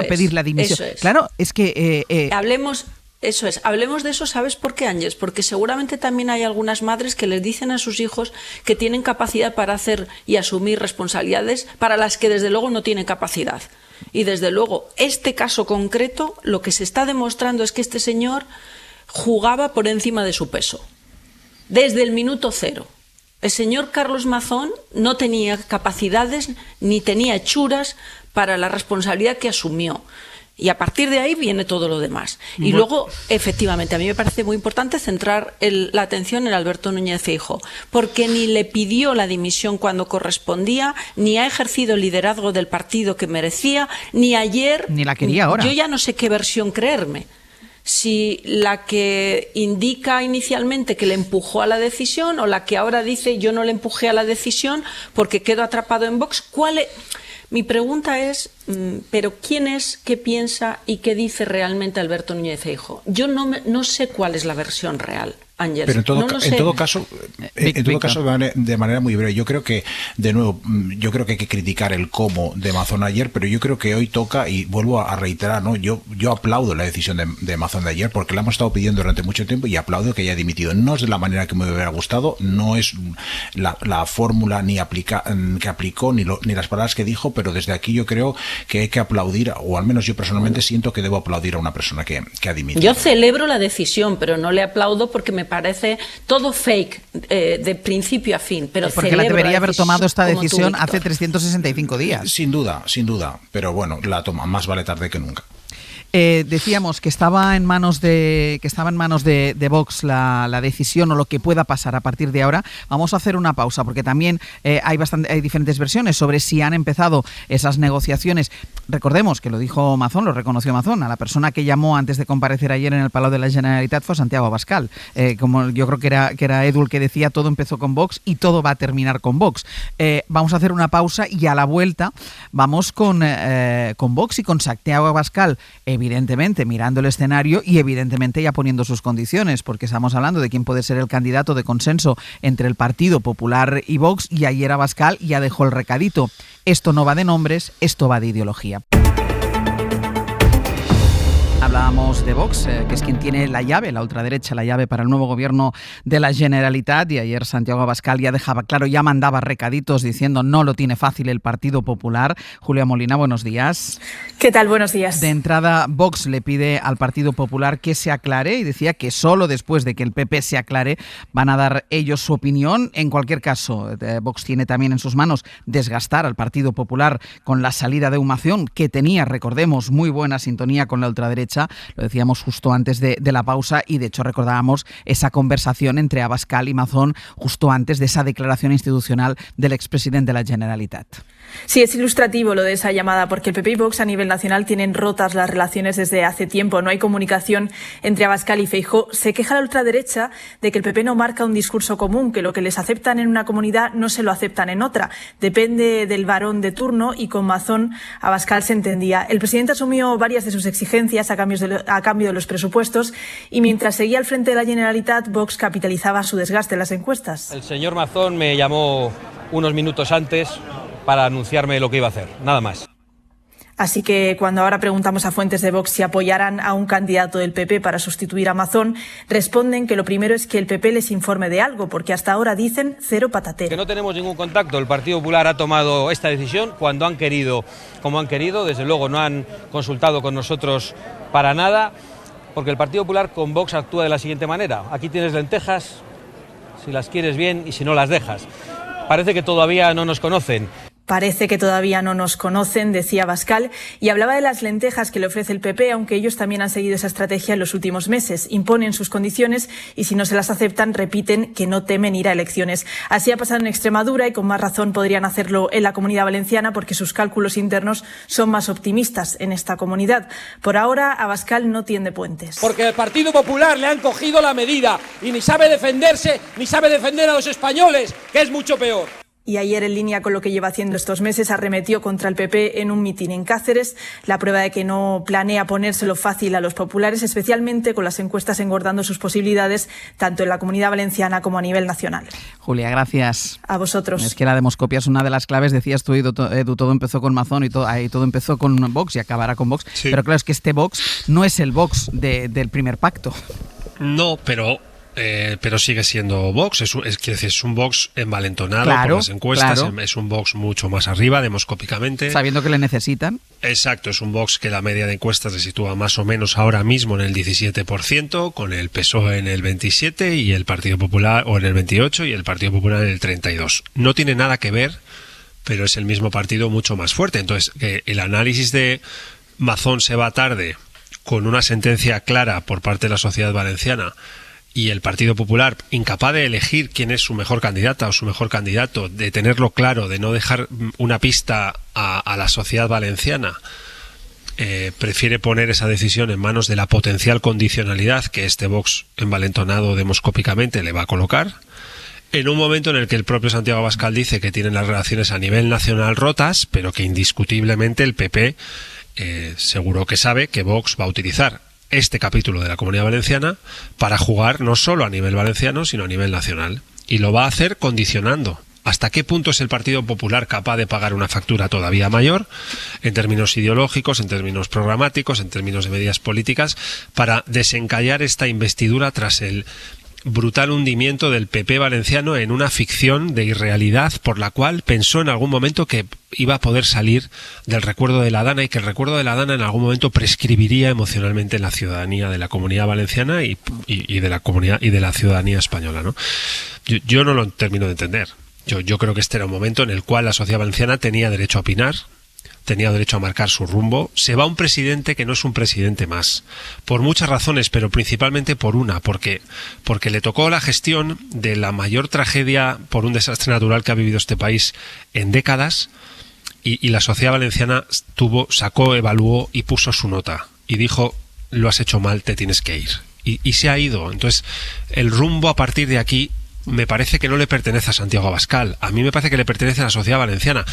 pedir la dimisión. Claro, es que... Hablemos de eso, ¿sabes por qué, Ángeles? Porque seguramente también hay algunas madres que les dicen a sus hijos que tienen capacidad para hacer y asumir responsabilidades para las que desde luego no tienen capacidad. Y desde luego, este caso concreto, lo que se está demostrando es que este señor jugaba por encima de su peso, desde el minuto cero. El señor Carlos Mazón no tenía capacidades ni tenía hechuras para la responsabilidad que asumió. Y a partir de ahí viene todo lo demás. Y luego, efectivamente, a mí me parece muy importante centrar la atención en Alberto Núñez Feijóo, porque ni le pidió la dimisión cuando correspondía, ni ha ejercido el liderazgo del partido que merecía, ni ayer... Ni la quería ahora. Yo ya no sé qué versión creerme. Si la que indica inicialmente que le empujó a la decisión, o la que ahora dice yo no le empujé a la decisión porque quedo atrapado en Vox. Mi pregunta es, ¿pero quién es, qué piensa y qué dice realmente Alberto Núñez Feijóo? Yo no sé cuál es la versión real, Ángeles. Pero en todo caso, de manera muy breve, yo creo que, de nuevo, hay que criticar el cómo de Mazón ayer, pero yo creo que hoy toca, y vuelvo a reiterar, ¿no? Yo aplaudo la decisión de Mazón de ayer, porque la hemos estado pidiendo durante mucho tiempo, y aplaudo que haya dimitido. No es de la manera que me hubiera gustado, no es la fórmula que aplicó, ni las palabras que dijo, pero desde aquí yo creo que hay que aplaudir, o al menos yo personalmente siento que debo aplaudir a una persona que ha dimitido. Yo celebro la decisión, pero no le aplaudo porque me parece todo fake de principio a fin. Pero porque la debería haber tomado esta decisión hace 365 días. Sin duda, pero bueno, la toma, más vale tarde que nunca. Decíamos que estaba en manos de Vox la decisión o lo que pueda pasar a partir de ahora. Vamos a hacer una pausa porque también hay diferentes versiones sobre si han empezado esas negociaciones. Recordemos que lo dijo Mazón, lo reconoció Mazón, a la persona que llamó antes de comparecer ayer en el Palau de la Generalitat fue Santiago Abascal. Como yo creo que era Edu el que decía, todo empezó con Vox y todo va a terminar con Vox. Vamos a hacer una pausa y a la vuelta vamos con Vox y con Santiago Abascal, evidentemente mirando el escenario y evidentemente ya poniendo sus condiciones, porque estamos hablando de quién puede ser el candidato de consenso entre el Partido Popular y Vox, y ayer Abascal ya dejó el recadito. Esto no va de nombres, esto va de ideología. Hablábamos de Vox, que es quien tiene la llave, la ultraderecha, la llave para el nuevo gobierno de la Generalitat, y ayer Santiago Abascal ya dejaba claro, ya mandaba recaditos diciendo no lo tiene fácil el Partido Popular. Julia Molina, buenos días. ¿Qué tal? Buenos días. De entrada, Vox le pide al Partido Popular que se aclare y decía que solo después de que el PP se aclare van a dar ellos su opinión. En cualquier caso, Vox tiene también en sus manos desgastar al Partido Popular con la salida de Humación, que tenía, recordemos, muy buena sintonía con la ultraderecha ultraderecha. Lo decíamos justo antes de la pausa y de hecho recordábamos esa conversación entre Abascal y Mazón justo antes de esa declaración institucional del expresidente de la Generalitat. Sí, es ilustrativo lo de esa llamada, porque el PP y Vox a nivel nacional tienen rotas las relaciones desde hace tiempo. No hay comunicación entre Abascal y Feijóo. Se queja la ultraderecha de que el PP no marca un discurso común, que lo que les aceptan en una comunidad no se lo aceptan en otra. Depende del varón de turno y con Mazón Abascal se entendía. El presidente asumió varias de sus exigencias a cambio de los presupuestos y mientras seguía al frente de la Generalitat, Vox capitalizaba su desgaste en las encuestas. El señor Mazón me llamó unos minutos antes para anunciarme lo que iba a hacer, nada más. Así que cuando ahora preguntamos a fuentes de Vox si apoyarán a un candidato del PP para sustituir a Mazón, responden que lo primero es que el PP les informe de algo, porque hasta ahora dicen cero patatero. Que no tenemos ningún contacto. El Partido Popular ha tomado esta decisión cuando han querido, como han querido. Desde luego no han consultado con nosotros para nada, porque el Partido Popular con Vox actúa de la siguiente manera. Aquí tienes lentejas, si las quieres bien y si no las dejas. Parece que todavía no nos conocen. Parece que todavía no nos conocen, decía Abascal, y hablaba de las lentejas que le ofrece el PP, aunque ellos también han seguido esa estrategia en los últimos meses. Imponen sus condiciones y si no se las aceptan, repiten que no temen ir a elecciones. Así ha pasado en Extremadura y con más razón podrían hacerlo en la Comunidad Valenciana porque sus cálculos internos son más optimistas en esta comunidad. Por ahora, Abascal no tiende puentes. Porque al Partido Popular le han cogido la medida y ni sabe defenderse, ni sabe defender a los españoles, que es mucho peor. Y ayer, en línea con lo que lleva haciendo estos meses, arremetió contra el PP en un mitin en Cáceres, la prueba de que no planea ponérselo fácil a los populares, especialmente con las encuestas engordando sus posibilidades, tanto en la Comunidad Valenciana como a nivel nacional. Julia, gracias. A vosotros. Es que la demoscopia es una de las claves, decías tú, Edu, todo empezó con Mazón y todo empezó con Vox y acabará con Vox. Sí. Pero claro, es que este Vox no es el Vox del primer pacto. No, pero sigue siendo Vox, es un Vox envalentonado por las encuestas, claro. Es un Vox mucho más arriba, demoscópicamente. Sabiendo que le necesitan. Exacto, es un Vox que la media de encuestas se sitúa más o menos ahora mismo en el 17%, con el PSOE en el 27% y el Partido Popular, o en el 28%, y el Partido Popular en el 32%. No tiene nada que ver, pero es el mismo partido mucho más fuerte. Entonces, el análisis de Mazón se va tarde, con una sentencia clara por parte de la sociedad valenciana, y el Partido Popular incapaz de elegir quién es su mejor candidata o su mejor candidato, de tenerlo claro, de no dejar una pista a la sociedad valenciana, prefiere poner esa decisión en manos de la potencial condicionalidad que este Vox envalentonado demoscópicamente le va a colocar, en un momento en el que el propio Santiago Abascal dice que tienen las relaciones a nivel nacional rotas, pero que indiscutiblemente el PP seguro que sabe que Vox va a utilizar este capítulo de la Comunidad Valenciana para jugar no solo a nivel valenciano, sino a nivel nacional. Y lo va a hacer condicionando. ¿Hasta qué punto es el Partido Popular capaz de pagar una factura todavía mayor, en términos ideológicos, en términos programáticos, en términos de medidas políticas, para desencallar esta investidura tras el brutal hundimiento del PP valenciano en una ficción de irrealidad por la cual pensó en algún momento que iba a poder salir del recuerdo de la Dana y que el recuerdo de la Dana en algún momento prescribiría emocionalmente en la ciudadanía de la Comunidad Valenciana y de la comunidad y de la ciudadanía española, ¿no? Yo no lo termino de entender. Yo creo que este era un momento en el cual la sociedad valenciana tenía derecho a opinar, tenía derecho a marcar su rumbo. Se va un presidente que no es un presidente más, por muchas razones, pero principalmente por una, porque le tocó la gestión de la mayor tragedia por un desastre natural que ha vivido este país en décadas, y la sociedad valenciana sacó, evaluó y puso su nota, y dijo: lo has hecho mal, te tienes que ir. Y se ha ido. Entonces, el rumbo a partir de aquí me parece que no le pertenece a Santiago Abascal, a mí me parece que le pertenece a la sociedad valenciana.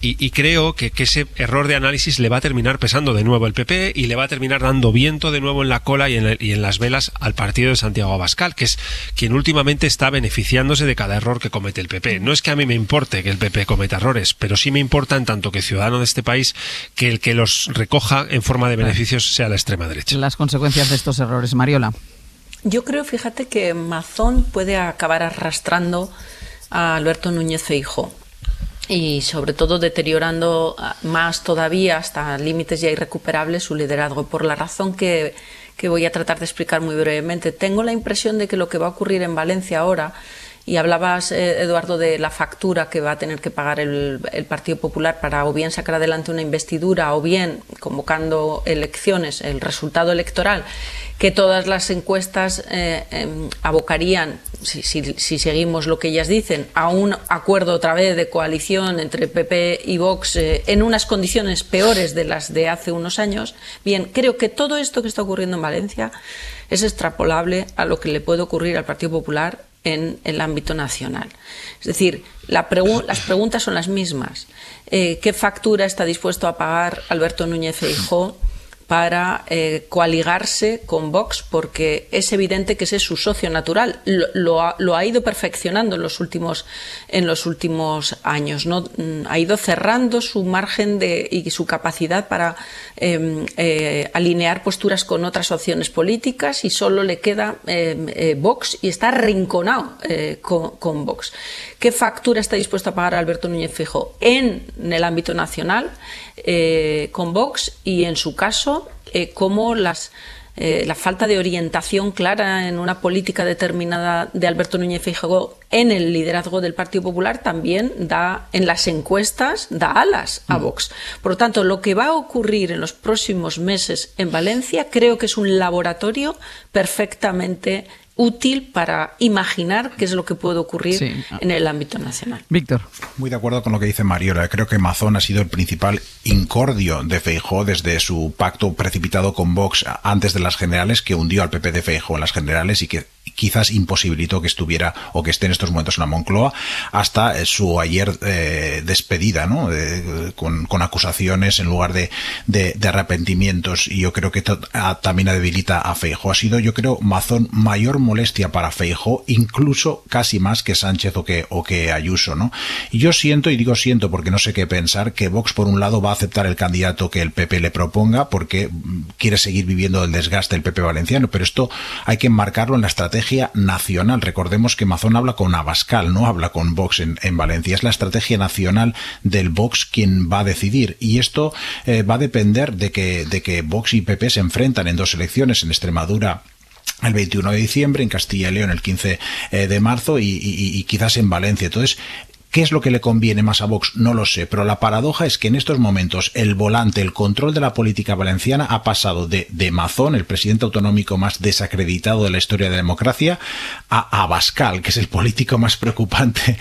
Y creo que ese error de análisis le va a terminar pesando de nuevo el PP y le va a terminar dando viento de nuevo en la cola y en las velas al partido de Santiago Abascal, que es quien últimamente está beneficiándose de cada error que comete el PP. No es que a mí me importe que el PP cometa errores, pero sí me importa, en tanto que ciudadano de este país, que el que los recoja en forma de beneficios sea la extrema derecha. Las consecuencias de estos errores, Mariola. Yo creo, fíjate, que Mazón puede acabar arrastrando a Alberto Núñez Feijóo y sobre todo deteriorando más todavía, hasta límites ya irrecuperables, su liderazgo, por la razón que voy a tratar de explicar muy brevemente. Tengo la impresión de que lo que va a ocurrir en Valencia ahora, Y hablabas, Eduardo, de la factura que va a tener que pagar el Partido Popular para o bien sacar adelante una investidura o bien convocando elecciones, el resultado electoral, que todas las encuestas abocarían, si seguimos lo que ellas dicen, a un acuerdo otra vez de coalición entre PP y Vox en unas condiciones peores de las de hace unos años. Bien, creo que todo esto que está ocurriendo en Valencia es extrapolable a lo que le puede ocurrir al Partido Popular en el ámbito nacional. Es decir, las preguntas son las mismas. ¿Qué factura está dispuesto a pagar Alberto Núñez Feijóo para coaligarse con Vox? Porque es evidente que ese es su socio natural. Lo ha ido perfeccionando en los últimos años, ¿no? Ha ido cerrando su margen y su capacidad para alinear posturas con otras opciones políticas, y solo le queda Vox, y está arrinconado con Vox. ¿Qué factura está dispuesto a pagar Alberto Núñez Feijóo en el ámbito nacional con Vox? Y en su caso, cómo la falta de orientación clara en una política determinada de Alberto Núñez Feijóo en el liderazgo del Partido Popular también en las encuestas da alas a Vox. Por lo tanto, lo que va a ocurrir en los próximos meses en Valencia creo que es un laboratorio perfectamente útil para imaginar qué es lo que puede ocurrir en el ámbito nacional. Víctor. Muy de acuerdo con lo que dice Mariola. Creo que Mazón ha sido el principal incordio de Feijóo desde su pacto precipitado con Vox antes de las generales, que hundió al PP de Feijóo en las generales y que quizás imposibilitó que estuviera o que esté en estos momentos en la Moncloa, hasta su ayer despedida, ¿no? Con acusaciones en lugar de arrepentimientos. Y yo creo que también debilita a Feijóo. Ha sido, yo creo, Mazón mayor molestia para Feijóo, incluso casi más que Sánchez o que Ayuso, ¿no? Y yo siento, y digo siento porque no sé qué pensar, que Vox por un lado va a aceptar el candidato que el PP le proponga porque quiere seguir viviendo el desgaste del PP valenciano, pero esto hay que enmarcarlo en la estrategia nacional. Recordemos que Mazón habla con Abascal, no habla con Vox en Valencia. Es la estrategia nacional del Vox quien va a decidir, y esto va a depender de que Vox y PP se enfrentan en dos elecciones, en Extremadura el 21 de diciembre, en Castilla y León el 15 de marzo y quizás en Valencia. Entonces, ¿qué es lo que le conviene más a Vox? No lo sé, pero la paradoja es que en estos momentos el volante, el control de la política valenciana ha pasado de Mazón, el presidente autonómico más desacreditado de la historia de la democracia, a Abascal, que es el político más preocupante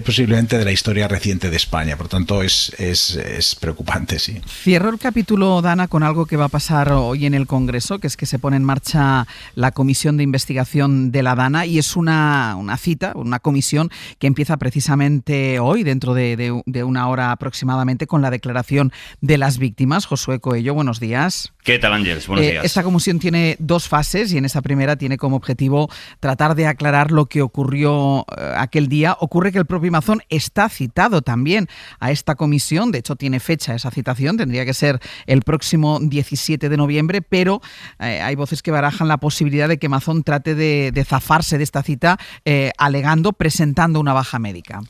posiblemente de la historia reciente de España. Por tanto, es preocupante, sí. Cierro el capítulo, Dana, con algo que va a pasar hoy en el Congreso, que es que se pone en marcha la comisión de investigación de la Dana, y es una cita, una comisión que empieza precisamente hoy, dentro de una hora aproximadamente, con la declaración de las víctimas. Josué Coello, buenos días. ¿Qué tal, Ángeles? Buenos días. Esta comisión tiene dos fases, y en esta primera tiene como objetivo tratar de aclarar lo que ocurrió aquel día. Ocurre que el propio Mazón está citado también a esta comisión. De hecho, tiene fecha esa citación, tendría que ser el próximo 17 de noviembre, pero hay voces que barajan la posibilidad de que Mazón trate de zafarse de esta cita, presentando una baja médica.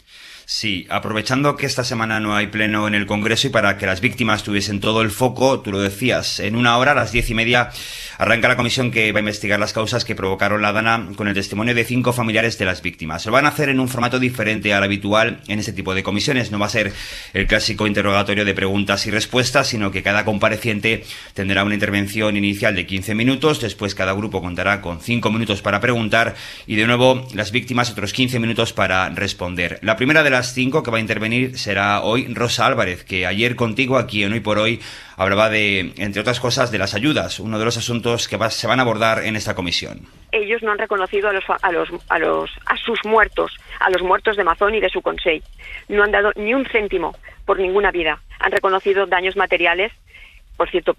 Sí, aprovechando que esta semana no hay pleno en el Congreso y para que las víctimas tuviesen todo el foco, tú lo decías, en una hora, a las 10:30, arranca la comisión que va a investigar las causas que provocaron la Dana, con el testimonio de 5 familiares de las víctimas. Lo van a hacer en un formato diferente al habitual en este tipo de comisiones. No va a ser el clásico interrogatorio de preguntas y respuestas, sino que cada compareciente tendrá una intervención inicial de 15 minutos, después cada grupo contará con 5 minutos para preguntar y de nuevo las víctimas otros 15 minutos para responder. La primera de las 5 que va a intervenir será hoy Rosa Álvarez, que ayer contigo aquí en Hoy por Hoy hablaba de, entre otras cosas, de las ayudas, uno de los asuntos que se van a abordar en esta comisión. Ellos no han reconocido a sus muertos, a los muertos de Mazón y de su consell. No han dado ni un céntimo por ninguna vida. Han reconocido daños materiales, por cierto,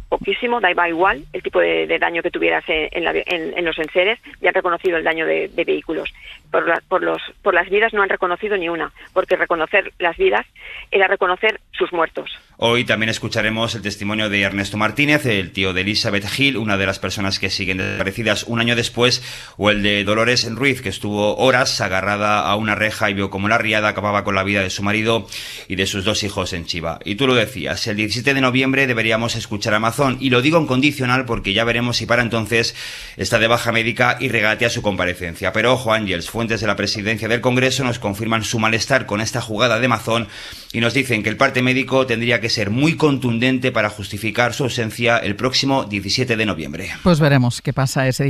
poquísimo, da igual el tipo de daño que tuvieras en los enseres, y han reconocido el daño de vehículos. Por las vidas no han reconocido ni una, porque reconocer las vidas era reconocer sus muertos. Hoy también escucharemos el testimonio de Ernesto Martínez, el tío de Elizabeth Gil, una de las personas que siguen desaparecidas un año después, o el de Dolores Ruiz, que estuvo horas agarrada a una reja y vio cómo la riada acababa con la vida de su marido y de sus 2 hijos en Chiva. Y tú lo decías, el 17 de noviembre deberíamos escuchar a Mazón, Mazón, y lo digo en condicional porque ya veremos si para entonces está de baja médica y regatea su comparecencia. Pero ojo, Ángels, fuentes de la presidencia del Congreso nos confirman su malestar con esta jugada de Mazón y nos dicen que el parte médico tendría que ser muy contundente para justificar su ausencia el próximo 17 de noviembre. Pues veremos qué pasa ese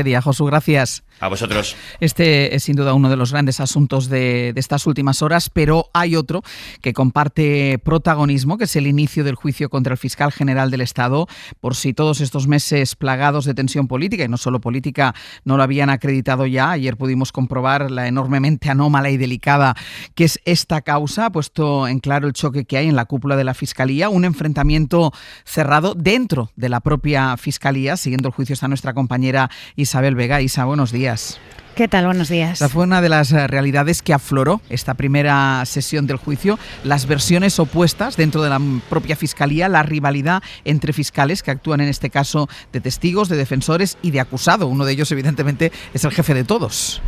día. Josu, gracias. A vosotros. Este es sin duda uno de los grandes asuntos de estas últimas horas, pero hay otro que comparte protagonismo, que es el inicio del juicio contra el fiscal general del Estado, por si todos estos meses plagados de tensión política, y no solo política, no lo habían acreditado ya. Ayer pudimos comprobar la enormemente anómala y delicada que es esta causa. Ha puesto en claro el choque que hay en la cúpula de la Fiscalía, un enfrentamiento cerrado dentro de la propia Fiscalía. Siguiendo el juicio está nuestra compañera Isabel Vega. Isa, buenos días. ¿Qué tal? Buenos días. Esta fue una de las realidades que afloró esta primera sesión del juicio, las versiones opuestas dentro de la propia Fiscalía, la rivalidad entre fiscales que actúan en este caso de testigos, de defensores y de acusado. Uno de ellos, evidentemente, es el jefe de todos.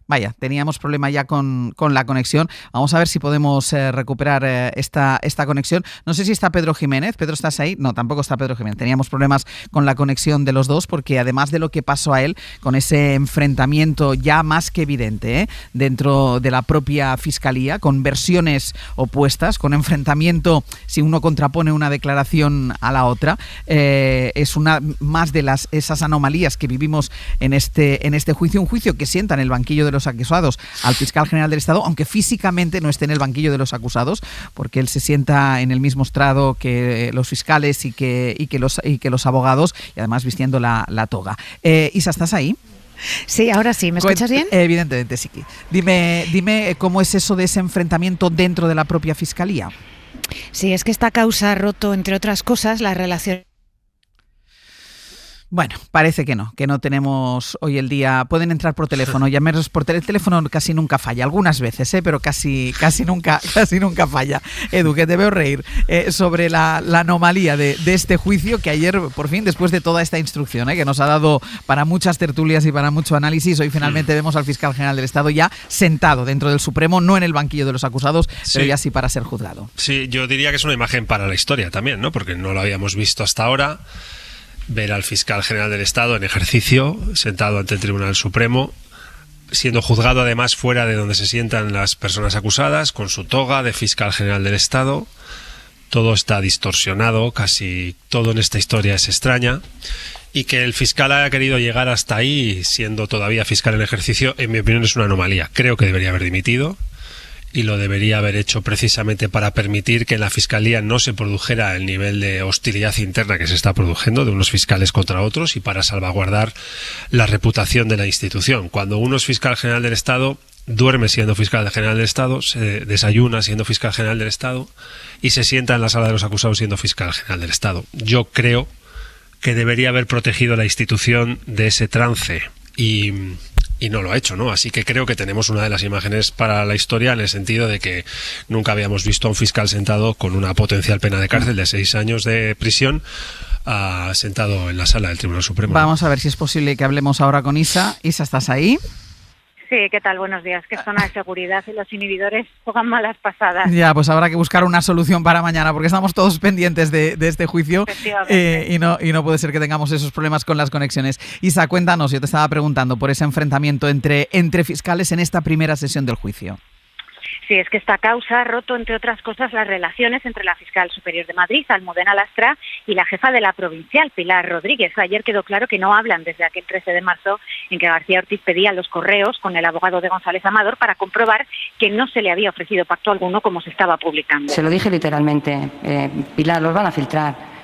Vaya, teníamos problema ya con la conexión. Vamos a ver si podemos recuperar esta conexión. No sé si está Pedro Jiménez. Pedro, ¿estás ahí? No, tampoco está Pedro Jiménez. Teníamos problemas con la conexión de los dos porque además de lo que pasó a él, con ese enfrentamiento ya más que evidente dentro de la propia Fiscalía, con versiones opuestas, con enfrentamiento, si uno contrapone una declaración a la otra, es una más de esas anomalías que vivimos en este juicio. Un juicio que sienta en el banquillo de los acusados al fiscal general del Estado, aunque físicamente no esté en el banquillo de los acusados, porque él se sienta en el mismo estrado que los fiscales y que los abogados, y además vistiendo la toga. Isa, ¿estás ahí? Sí, ahora sí. ¿Me escuchas bien? Evidentemente sí. Dime cómo es eso de ese enfrentamiento dentro de la propia Fiscalía. Sí, es que esta causa ha roto, entre otras cosas, la relación. Bueno, parece que no tenemos hoy el día. Pueden entrar por teléfono, llamarnos por teléfono, casi nunca falla, algunas veces, pero casi nunca falla. Edu, que te veo reír sobre la anomalía de este juicio que ayer, por fin, después de toda esta instrucción que nos ha dado para muchas tertulias y para mucho análisis, hoy finalmente vemos al fiscal general del Estado ya sentado dentro del Supremo, no en el banquillo de los acusados, pero ya sí para ser juzgado. Sí, yo diría que es una imagen para la historia también, ¿no? Porque no lo habíamos visto hasta ahora. Ver al fiscal general del Estado en ejercicio, sentado ante el Tribunal Supremo, siendo juzgado además fuera de donde se sientan las personas acusadas, con su toga de fiscal general del Estado. Todo está distorsionado, casi todo en esta historia es extraña. Y que el fiscal haya querido llegar hasta ahí siendo todavía fiscal en ejercicio, en mi opinión es una anomalía. Creo que debería haber dimitido. Y lo debería haber hecho precisamente para permitir que en la Fiscalía no se produjera el nivel de hostilidad interna que se está produciendo de unos fiscales contra otros y para salvaguardar la reputación de la institución. Cuando uno es fiscal general del Estado, duerme siendo fiscal general del Estado, se desayuna siendo fiscal general del Estado y se sienta en la sala de los acusados siendo fiscal general del Estado. Yo creo que debería haber protegido la institución de ese trance y no lo ha hecho, ¿no? Así que creo que tenemos una de las imágenes para la historia en el sentido de que nunca habíamos visto a un fiscal sentado con una potencial pena de cárcel de 6 años de prisión sentado en la sala del Tribunal Supremo. Vamos a ver si es posible que hablemos ahora con Isa. Isa, ¿estás ahí? Sí, ¿qué tal? Buenos días. Que zona de seguridad y los inhibidores juegan malas pasadas. Ya, pues habrá que buscar una solución para mañana, porque estamos todos pendientes de este juicio y no puede ser que tengamos esos problemas con las conexiones. Isa, cuéntanos, yo te estaba preguntando por ese enfrentamiento entre fiscales en esta primera sesión del juicio. Sí, es que esta causa ha roto, entre otras cosas, las relaciones entre la fiscal superior de Madrid, Almudena Lastra, y la jefa de la provincial, Pilar Rodríguez. Ayer quedó claro que no hablan desde aquel 13 de marzo en que García Ortiz pedía los correos con el abogado de González Amador para comprobar que no se le había ofrecido pacto alguno como se estaba publicando. Se lo dije literalmente, Pilar, los van a filtrar.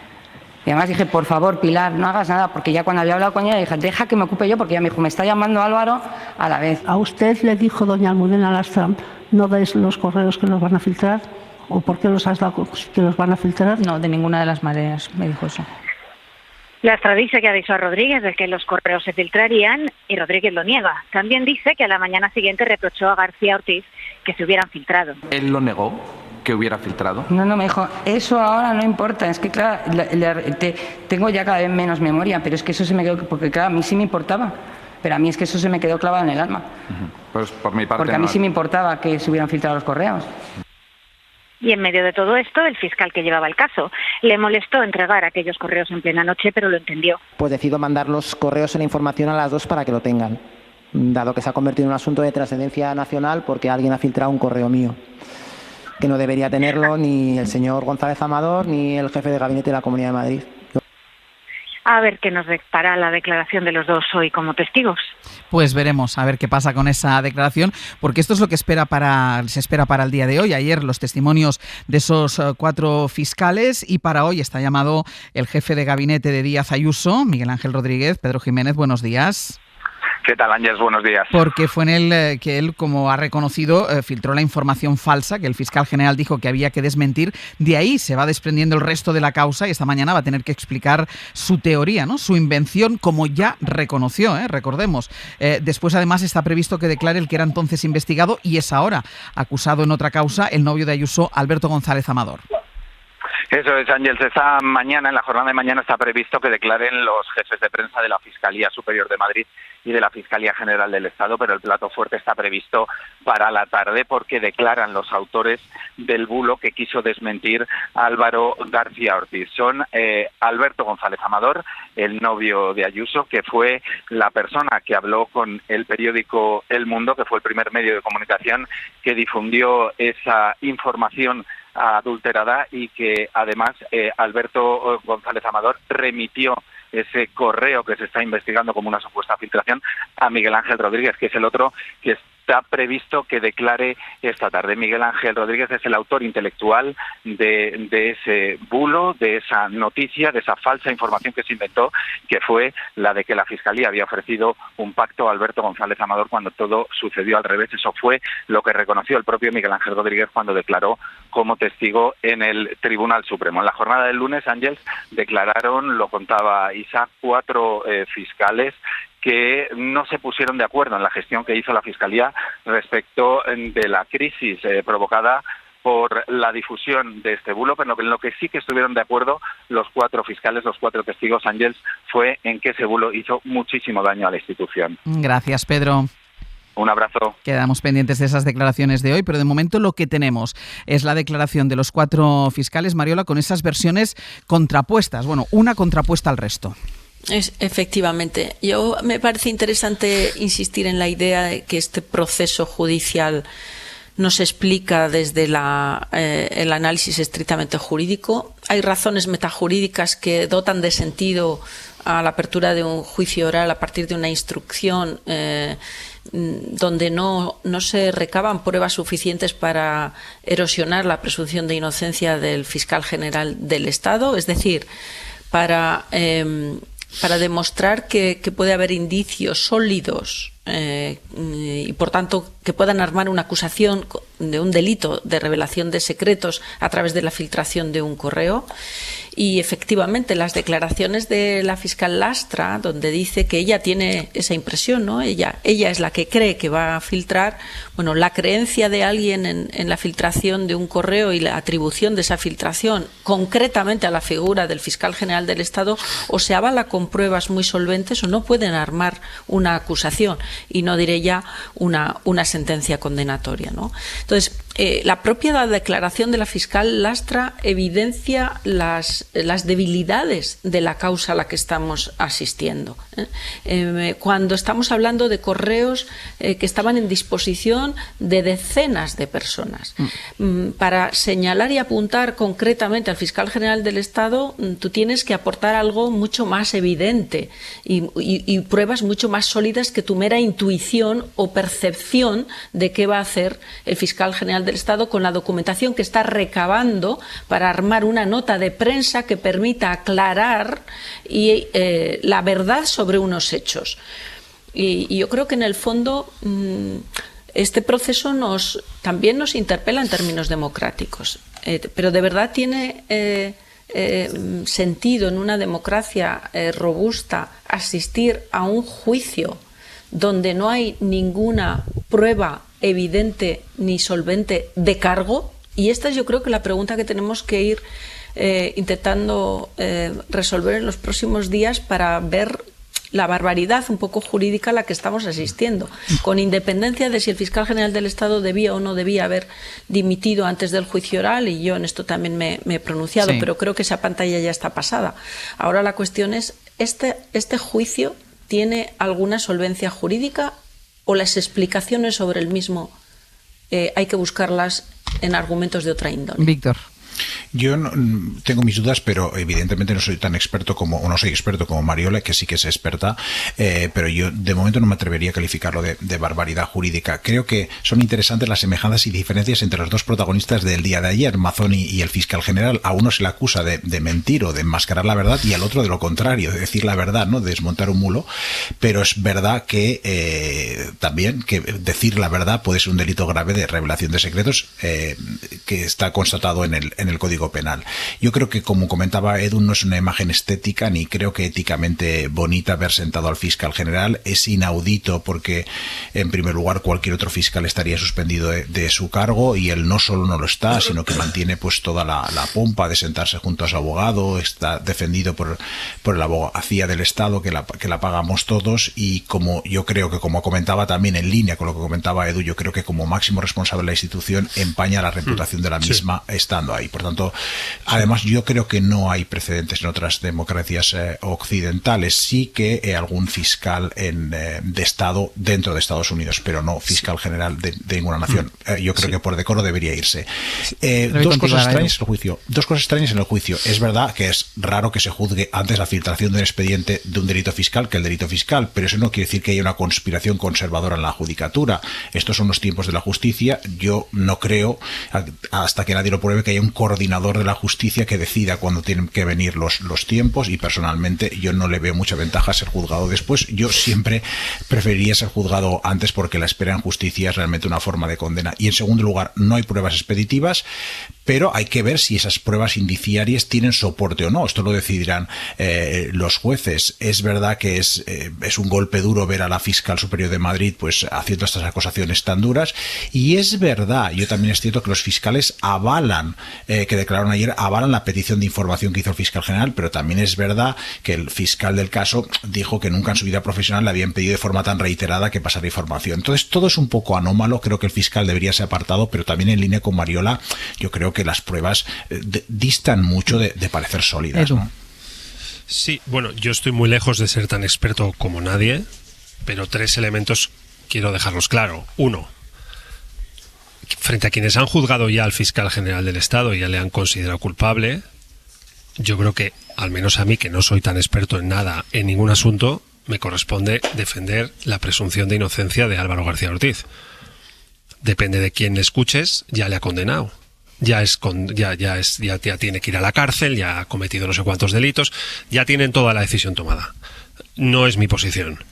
Y además dije, por favor, Pilar, no hagas nada, porque ya cuando había hablado con ella dije, deja que me ocupe yo, porque ella me dijo, me está llamando Álvaro a la vez. ¿A usted le dijo doña Almudena Lastra, no dais los correos que los van a filtrar? ¿O por qué los has dado que los van a filtrar? No, de ninguna de las maneras me dijo eso. Lastra dice que avisó a Rodríguez de que los correos se filtrarían y Rodríguez lo niega. También dice que a la mañana siguiente reprochó a García Ortiz que se hubieran filtrado. ¿Él lo negó? ¿Que hubiera filtrado? No, me dijo, eso ahora no importa, es que claro, tengo ya cada vez menos memoria, pero es que eso se me quedó, porque claro, a mí sí me importaba, pero a mí es que eso se me quedó clavado en el alma. Pues por mi parte porque a mí sí me importaba que se hubieran filtrado los correos. Y en medio de todo esto, el fiscal que llevaba el caso le molestó entregar aquellos correos en plena noche, pero lo entendió. Pues decido mandar los correos en la información a las 2 para que lo tengan, dado que se ha convertido en un asunto de trascendencia nacional porque alguien ha filtrado un correo mío, que no debería tenerlo ni el señor González Amador ni el jefe de gabinete de la Comunidad de Madrid. A ver qué nos depara la declaración de los dos hoy como testigos. Pues veremos a ver qué pasa con esa declaración, porque esto es lo que se espera para el día de hoy. Ayer los testimonios de esos 4 fiscales, y para hoy está llamado el jefe de gabinete de Díaz Ayuso, Miguel Ángel Rodríguez. Pedro Jiménez, buenos días. ¿Qué tal, Ángeles? Buenos días. Porque fue en el que él, como ha reconocido, filtró la información falsa que el fiscal general dijo que había que desmentir. De ahí se va desprendiendo el resto de la causa y esta mañana va a tener que explicar su teoría, ¿no? Su invención, como ya reconoció, recordemos. Después, además, está previsto que declare el que era entonces investigado y es ahora acusado en otra causa, el novio de Ayuso, Alberto González Amador. Eso es, Ángeles. Esta mañana, en la jornada de mañana, está previsto que declaren los jefes de prensa de la Fiscalía Superior de Madrid y de la Fiscalía General del Estado, pero el plato fuerte está previsto para la tarde porque declaran los autores del bulo que quiso desmentir Álvaro García Ortiz. Son Alberto González Amador, el novio de Ayuso, que fue la persona que habló con el periódico El Mundo, que fue el primer medio de comunicación que difundió esa información adulterada y que además Alberto González Amador remitió ese correo que se está investigando como una supuesta filtración a Miguel Ángel Rodríguez, que es el otro que está previsto que declare esta tarde. Miguel Ángel Rodríguez es el autor intelectual de ese bulo, de esa noticia, de esa falsa información que se inventó, que fue la de que la Fiscalía había ofrecido un pacto a Alberto González Amador cuando todo sucedió al revés. Eso fue lo que reconoció el propio Miguel Ángel Rodríguez cuando declaró como testigo en el Tribunal Supremo. En la jornada del lunes, Ángeles, declararon, lo contaba Isaac, 4 fiscales que no se pusieron de acuerdo en la gestión que hizo la Fiscalía respecto de la crisis provocada por la difusión de este bulo, pero en lo que sí que estuvieron de acuerdo los 4 fiscales, los 4 testigos, Ángeles, fue en que ese bulo hizo muchísimo daño a la institución. Gracias, Pedro. Un abrazo. Quedamos pendientes de esas declaraciones de hoy, pero de momento lo que tenemos es la declaración de los 4 fiscales, Mariola, con esas versiones contrapuestas. Bueno, una contrapuesta al resto. Efectivamente. Yo me parece interesante insistir en la idea de que este proceso judicial no se explica desde el análisis estrictamente jurídico. Hay razones metajurídicas que dotan de sentido a la apertura de un juicio oral a partir de una instrucción donde no se recaban pruebas suficientes para erosionar la presunción de inocencia del fiscal general del Estado, es decir, para demostrar que puede haber indicios sólidos y, por tanto, que puedan armar una acusación de un delito de revelación de secretos a través de la filtración de un correo. Y, efectivamente, las declaraciones de la fiscal Lastra, donde dice que ella tiene esa impresión, ¿no? Ella es la que cree que va a filtrar. Bueno, la creencia de alguien en la filtración de un correo y la atribución de esa filtración concretamente a la figura del fiscal general del Estado o se avala con pruebas muy solventes o no pueden armar una acusación y no diré ya una sentencia condenatoria, ¿no? Entonces, la propia declaración de la fiscal Lastra evidencia las debilidades de la causa a la que estamos asistiendo. Cuando estamos hablando de correos que estaban en disposición de decenas de personas, para señalar y apuntar concretamente al fiscal general del Estado, tú tienes que aportar algo mucho más evidente y pruebas mucho más sólidas que tu mera intuición o percepción de qué va a hacer el fiscal general del Estado con la documentación que está recabando para armar una nota de prensa que permita aclarar la verdad sobre unos hechos. Y yo creo que en el fondo este proceso también nos interpela en términos democráticos, pero de verdad tiene sentido en una democracia robusta asistir a un juicio donde no hay ninguna prueba evidente ni solvente de cargo. Y esta es, yo creo, que la pregunta que tenemos que ir intentando resolver en los próximos días para ver la barbaridad un poco jurídica a la que estamos asistiendo, con independencia de si el fiscal general del Estado debía o no debía haber dimitido antes del juicio oral, y yo en esto también me he pronunciado, pero creo que esa pantalla ya está pasada. Ahora la cuestión es, ¿este juicio tiene alguna solvencia jurídica o las explicaciones sobre el mismo hay que buscarlas en argumentos de otra índole? Víctor. Yo tengo mis dudas, pero evidentemente no soy tan experto como Mariola, que sí que es experta, pero yo de momento no me atrevería a calificarlo de barbaridad jurídica. Creo que son interesantes las semejanzas y diferencias entre los dos protagonistas del día de ayer, Mazón y el fiscal general. A uno se le acusa de mentir o de enmascarar la verdad, y al otro de lo contrario, de decir la verdad, ¿no? De desmontar un mulo. Pero es verdad que también que decir la verdad puede ser un delito grave de revelación de secretos, que está constatado en el Código Penal. Yo creo que, como comentaba Edu, no es una imagen estética ni creo que éticamente bonita haber sentado al fiscal general. Es inaudito porque, en primer lugar, cualquier otro fiscal estaría suspendido de su cargo, y él no solo no lo está, sino que mantiene pues toda la pompa de sentarse junto a su abogado, está defendido por la abogacía del Estado que la pagamos todos, y como yo creo que, como comentaba también en línea con lo que comentaba Edu, yo creo que como máximo responsable de la institución empaña la reputación de la misma estando ahí. Por tanto, además yo creo que no hay precedentes en otras democracias occidentales. Sí que algún fiscal de Estado dentro de Estados Unidos, pero no fiscal general de ninguna nación. Yo creo que por decoro debería irse. Dos cosas extrañas en el juicio. Es verdad que es raro que se juzgue antes la filtración de un expediente de un delito fiscal que el delito fiscal, pero eso no quiere decir que haya una conspiración conservadora en la judicatura. Estos son los tiempos de la justicia. Yo no creo, hasta que nadie lo pruebe, que haya un coordinador de la justicia que decida cuándo tienen que venir los tiempos, y personalmente yo no le veo mucha ventaja a ser juzgado después. Yo siempre preferiría ser juzgado antes, porque la espera en justicia es realmente una forma de condena. Y en segundo lugar, no hay pruebas expeditivas, pero hay que ver si esas pruebas indiciarias tienen soporte o no. Esto lo decidirán los jueces. Es verdad que es un golpe duro ver a la fiscal superior de Madrid pues haciendo estas acusaciones tan duras, y es verdad, yo también es cierto que los fiscales avalan, que declararon ayer, avalan la petición de información que hizo el fiscal general, pero también es verdad que el fiscal del caso dijo que nunca en su vida profesional le habían pedido de forma tan reiterada que pasara información. Entonces todo es un poco anómalo. Creo que el fiscal debería ser apartado, pero también en línea con Mariola, yo creo que las pruebas distan mucho de parecer sólidas, ¿no? Sí, bueno, yo estoy muy lejos de ser tan experto como nadie, pero 3 elementos quiero dejarlos claro. 1, frente a quienes han juzgado ya al fiscal general del Estado y ya le han considerado culpable, yo creo que, al menos a mí, que no soy tan experto en nada, en ningún asunto, me corresponde defender la presunción de inocencia de Álvaro García Ortiz. Depende de quién le escuches, ya le ha condenado. Ya tiene que ir a la cárcel, ya ha cometido no sé cuántos delitos, ya tienen toda la decisión tomada. No es mi posición.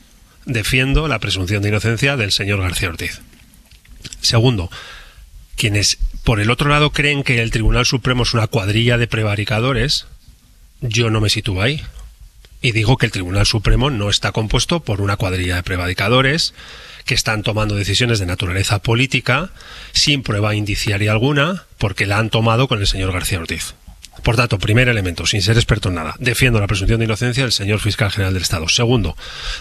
Defiendo la presunción de inocencia del señor García Ortiz. Segundo, quienes por el otro lado creen que el Tribunal Supremo es una cuadrilla de prevaricadores, yo no me sitúo ahí. Y digo que el Tribunal Supremo no está compuesto por una cuadrilla de prevaricadores que están tomando decisiones de naturaleza política sin prueba indiciaria alguna, porque la han tomado con el señor García Ortiz. Por tanto, primer elemento, sin ser experto en nada, defiendo la presunción de inocencia del señor fiscal general del Estado. Segundo,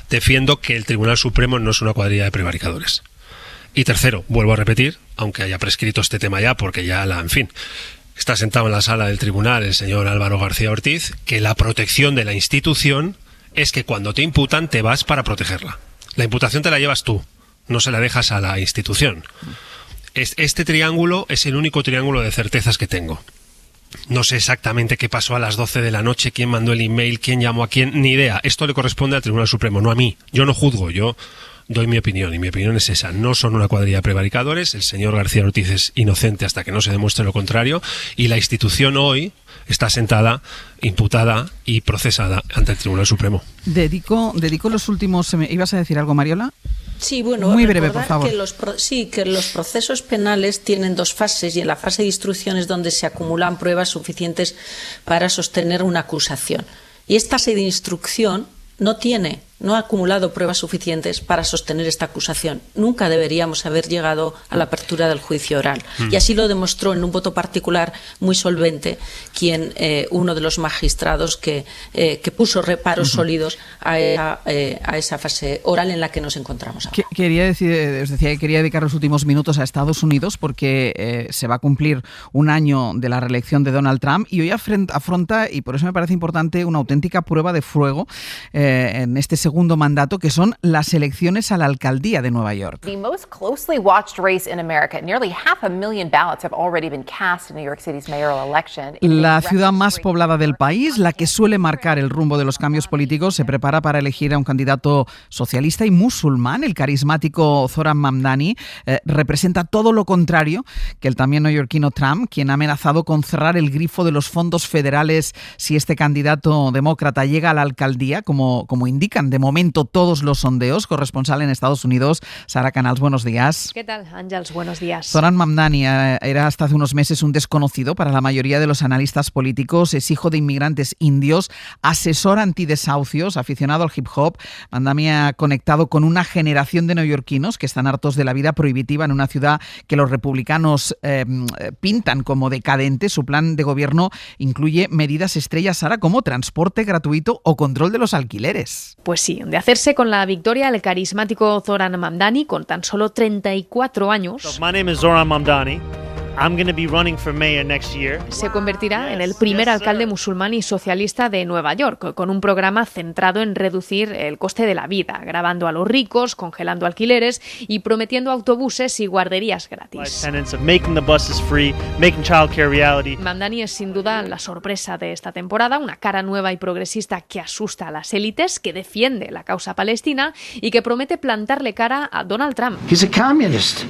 defiendo que el Tribunal Supremo no es una cuadrilla de prevaricadores. Y tercero, vuelvo a repetir, aunque haya prescrito este tema ya, porque ya está sentado en la sala del tribunal el señor Álvaro García Ortiz, que la protección de la institución es que cuando te imputan te vas para protegerla. La imputación te la llevas tú, no se la dejas a la institución. Este triángulo es el único triángulo de certezas que tengo. No sé exactamente qué pasó a las 12 de la noche, quién mandó el email, quién llamó a quién, ni idea. Esto le corresponde al Tribunal Supremo, no a mí. Yo no juzgo, yo doy mi opinión, y mi opinión es esa. No son una cuadrilla de prevaricadores, el señor García Ortiz es inocente hasta que no se demuestre lo contrario, y la institución hoy está sentada, imputada y procesada ante el Tribunal Supremo. Dedico los últimos... ¿Ibas a decir algo, Mariola? Sí, bueno, muy breve, por favor. Que los procesos penales tienen 2 fases, y en la fase de instrucción es donde se acumulan pruebas suficientes para sostener una acusación. Y esta fase de instrucción no tiene no ha acumulado pruebas suficientes para sostener esta acusación. Nunca deberíamos haber llegado a la apertura del juicio oral. Y así lo demostró en un voto particular muy solvente uno de los magistrados que puso reparos sólidos a esa fase oral en la que nos encontramos ahora. Os decía que quería dedicar los últimos minutos a Estados Unidos porque se va a cumplir un año de la reelección de Donald Trump y hoy afronta, y por eso me parece importante, una auténtica prueba de fuego en este segundo mandato, que son las elecciones a la alcaldía de Nueva York. The most closely watched race in America. Nearly 500,000 ballots have already been cast in New York City's mayoral election. La ciudad más poblada del país, la que suele marcar el rumbo de los cambios políticos, se prepara para elegir a un candidato socialista y musulmán. El carismático Zohran Mamdani representa todo lo contrario que el también neoyorquino Trump, quien ha amenazado con cerrar el grifo de los fondos federales si este candidato demócrata llega a la alcaldía, como indican de momento todos los sondeos. Corresponsal en Estados Unidos, Sara Canals, buenos días. ¿Qué tal, Ángels? Buenos días. Zohran Mamdani era hasta hace unos meses un desconocido para la mayoría de los analistas políticos. Es hijo de inmigrantes indios, asesor antidesahucios, aficionado al hip hop. Mamdani ha conectado con una generación de neoyorquinos que están hartos de la vida prohibitiva en una ciudad que los republicanos pintan como decadente. Su plan de gobierno incluye medidas estrellas, Sara, como transporte gratuito o control de los alquileres. Pues sí, de hacerse con la victoria el carismático Zohran Mamdani, con tan solo 34 años. My name is Zohran Mamdani. I'm going to be running for mayor next year. Se convertirá en el primer alcalde musulmán y socialista de Nueva York, con un programa centrado en reducir el coste de la vida, grabando a los ricos, congelando alquileres y prometiendo autobuses y guarderías gratis. Mamdani es sin duda la sorpresa de esta temporada, una cara nueva y progresista que asusta a las élites, que defiende la causa palestina y que promete plantarle cara a Donald Trump. He's a communist.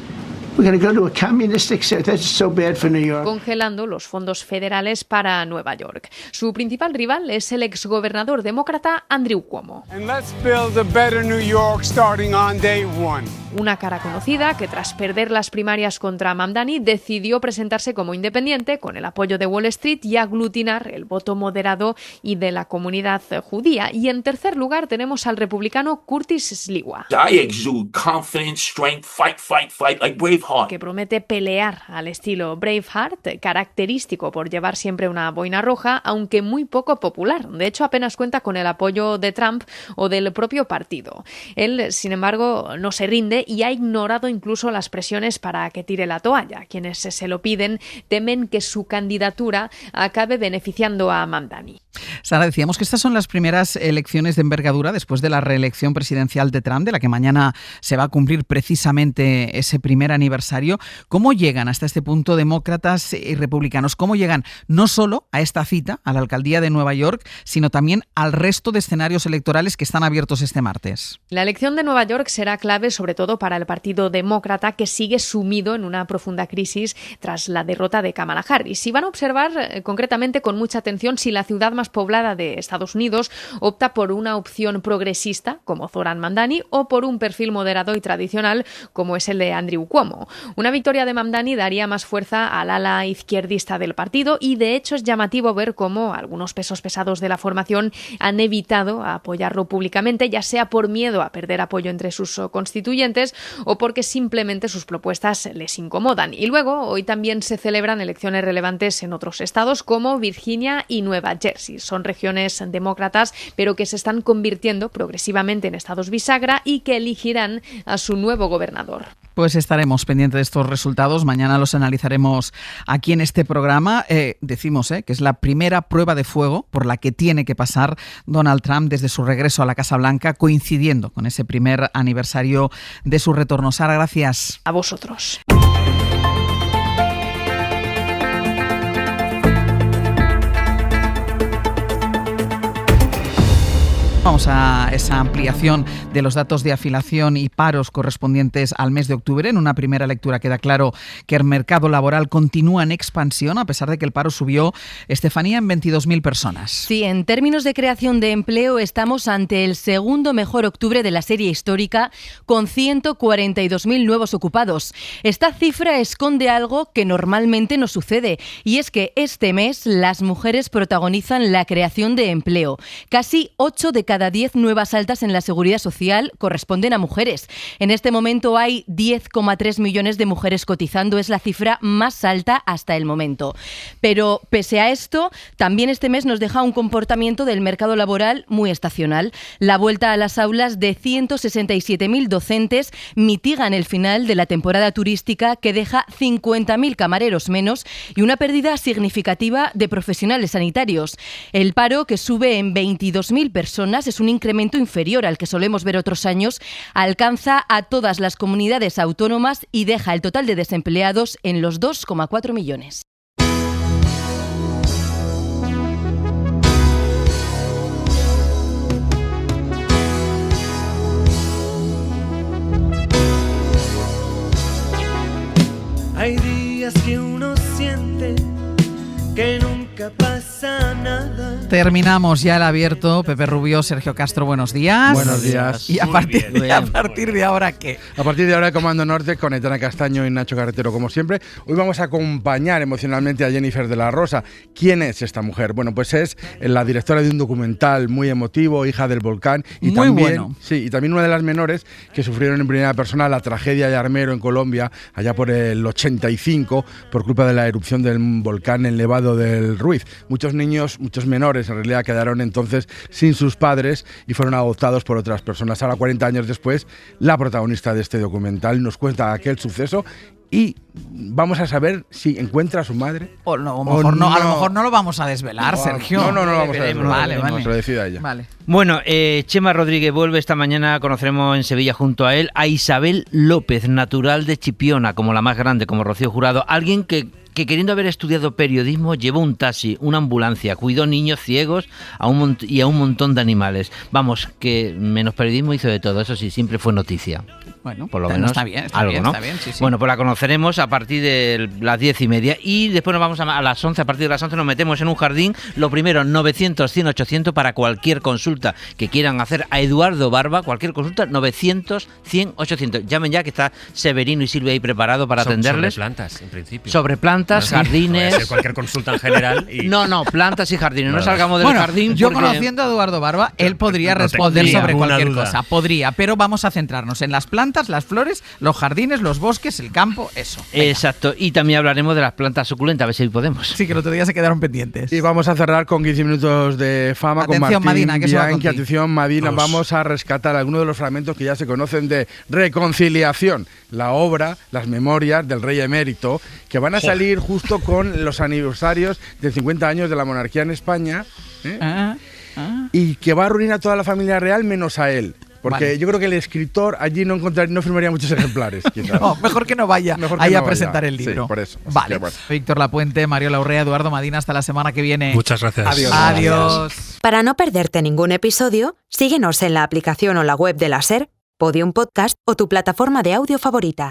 We're going to go to a communistic state. That's so bad for New York. Congelando los fondos federales para Nueva York. Su principal rival es el exgobernador demócrata Andrew Cuomo. And let's build a better New York starting on day one. Una cara conocida que tras perder las primarias contra Mamdani decidió presentarse como independiente con el apoyo de Wall Street y aglutinar el voto moderado y de la comunidad judía. Y en tercer lugar tenemos al republicano Curtis Sliwa. I exude confidence, strength, fight like Braveheart. Que promete pelear al estilo Braveheart, característico por llevar siempre una boina roja, aunque muy poco popular. De hecho, apenas cuenta con el apoyo de Trump o del propio partido. Él, sin embargo, no se rinde y ha ignorado incluso las presiones para que tire la toalla. Quienes se lo piden temen que su candidatura acabe beneficiando a Mamdani. Sara, decíamos que estas son las primeras elecciones de envergadura después de la reelección presidencial de Trump, de la que mañana se va a cumplir precisamente ese primer aniversario. ¿Cómo llegan hasta este punto demócratas y republicanos? ¿Cómo llegan no solo a esta cita, a la alcaldía de Nueva York, sino también al resto de escenarios electorales que están abiertos este martes? La elección de Nueva York será clave sobre todo para el Partido Demócrata, que sigue sumido en una profunda crisis tras la derrota de Kamala Harris. Y van a observar concretamente con mucha atención si la ciudad más poblada de Estados Unidos opta por una opción progresista como Zohran Mamdani o por un perfil moderado y tradicional como es el de Andrew Cuomo. Una victoria de Mamdani daría más fuerza al ala izquierdista del partido y de hecho es llamativo ver cómo algunos pesos pesados de la formación han evitado apoyarlo públicamente, ya sea por miedo a perder apoyo entre sus constituyentes o porque simplemente sus propuestas les incomodan. Y luego, hoy también se celebran elecciones relevantes en otros estados como Virginia y Nueva Jersey. Son regiones demócratas, pero que se están convirtiendo progresivamente en estados bisagra y que elegirán a su nuevo gobernador. Pues estaremos pendientes de estos resultados. Mañana los analizaremos aquí en este programa. Decimos que es la primera prueba de fuego por la que tiene que pasar Donald Trump desde su regreso a la Casa Blanca, coincidiendo con ese primer aniversario de su retorno. Sara, gracias. A vosotros. Vamos a esa ampliación de los datos de afiliación y paros correspondientes al mes de octubre. En una primera lectura queda claro que el mercado laboral continúa en expansión, a pesar de que el paro subió, Estefanía, en 22.000 personas. Sí, en términos de creación de empleo estamos ante el segundo mejor octubre de la serie histórica, con 142.000 nuevos ocupados. Esta cifra esconde algo que normalmente no sucede, y es que este mes las mujeres protagonizan la creación de empleo. Casi 8 de cada 10 nuevas altas en la Seguridad Social corresponden a mujeres. En este momento hay 10,3 millones de mujeres cotizando, es la cifra más alta hasta el momento. Pero pese a esto, también este mes nos deja un comportamiento del mercado laboral muy estacional. La vuelta a las aulas de 167.000 docentes mitigan el final de la temporada turística, que deja 50.000 camareros menos y una pérdida significativa de profesionales sanitarios. El paro, que sube en 22.000 personas, es un incremento inferior al que solemos ver otros años, alcanza a todas las comunidades autónomas y deja el total de desempleados en los 2,4 millones. Hay días que uno siente que nunca pasa nada. Terminamos ya el abierto. Pepe Rubio, Sergio Castro, buenos días. Buenos días. ¿Y a partir de ahora qué? A partir de ahora, Comando Norte con Aitana Castaño y Nacho Carretero, como siempre. Hoy vamos a acompañar emocionalmente a Jennifer de la Rosa. ¿Quién es esta mujer? Bueno, pues es la directora de un documental muy emotivo, Hija del Volcán. Y muy también, bueno. Sí, y también una de las menores que sufrieron en primera persona la tragedia de Armero en Colombia, allá por el 85, por culpa de la erupción del volcán El Nevado del Ruiz. Muchos niños, muchos menores en realidad quedaron entonces sin sus padres y fueron adoptados por otras personas. Ahora, 40 años después, la protagonista de este documental nos cuenta aquel suceso y vamos a saber si encuentra a su madre. O no, a lo mejor no lo vamos a desvelar, Sergio. No lo vamos a desvelar. Vale. Lo decida ella. Vale. Bueno, Chema Rodríguez vuelve esta mañana. Conoceremos en Sevilla junto a él a Isabel López, natural de Chipiona, como la más grande, como Rocío Jurado. Alguien que queriendo haber estudiado periodismo llevó un taxi, una ambulancia, cuidó niños ciegos y a un montón de animales. Vamos, que menos periodismo hizo de todo, eso sí, siempre fue noticia. Bueno, por lo menos está bien, algo, ¿no? Está bien, sí. Bueno, pues la conoceremos a partir de las 10:30 y después nos vamos a las 11. A partir de las 11 nos metemos en un jardín. Lo primero, 900 100 800 para cualquier consulta que quieran hacer a Eduardo Barba. Cualquier consulta, 900 100 800. Llamen ya, que está Severino y Silvia ahí preparado para atenderles. Sobre plantas, en principio. Sobre plantas, jardines. Puede ser cualquier consulta en general. Y... No, plantas y jardines. No salgamos del jardín. Yo conociendo a Eduardo Barba, él podría responder sobre cualquier cosa. Podría, pero vamos a centrarnos en las plantas, las flores, los jardines, los bosques, el campo, eso. Venga. Exacto. Y también hablaremos de las plantas suculentas, a ver si hoy podemos. Sí, que el otro día se quedaron pendientes. Y vamos a cerrar con 15 minutos de fama. Atención, con Martín Madina, que Bianchi. Atención, Madina, vamos a rescatar algunos de los fragmentos que ya se conocen de Reconciliación, la obra, las memorias del rey emérito, que van a salir justo con los aniversarios de 50 años de la monarquía en España, y que va a arruinar a toda la familia real menos a él. Porque yo creo que el escritor allí no firmaría muchos ejemplares. No, mejor que no vaya a presentar el libro. Sí, por eso. Vale. Bueno. Víctor Lapuente, Mario Laurrea, Eduardo Madina, hasta la semana que viene. Muchas gracias. Adiós. Para no perderte ningún episodio, síguenos en la aplicación o la web de la SER, Podium Podcast o tu plataforma de audio favorita.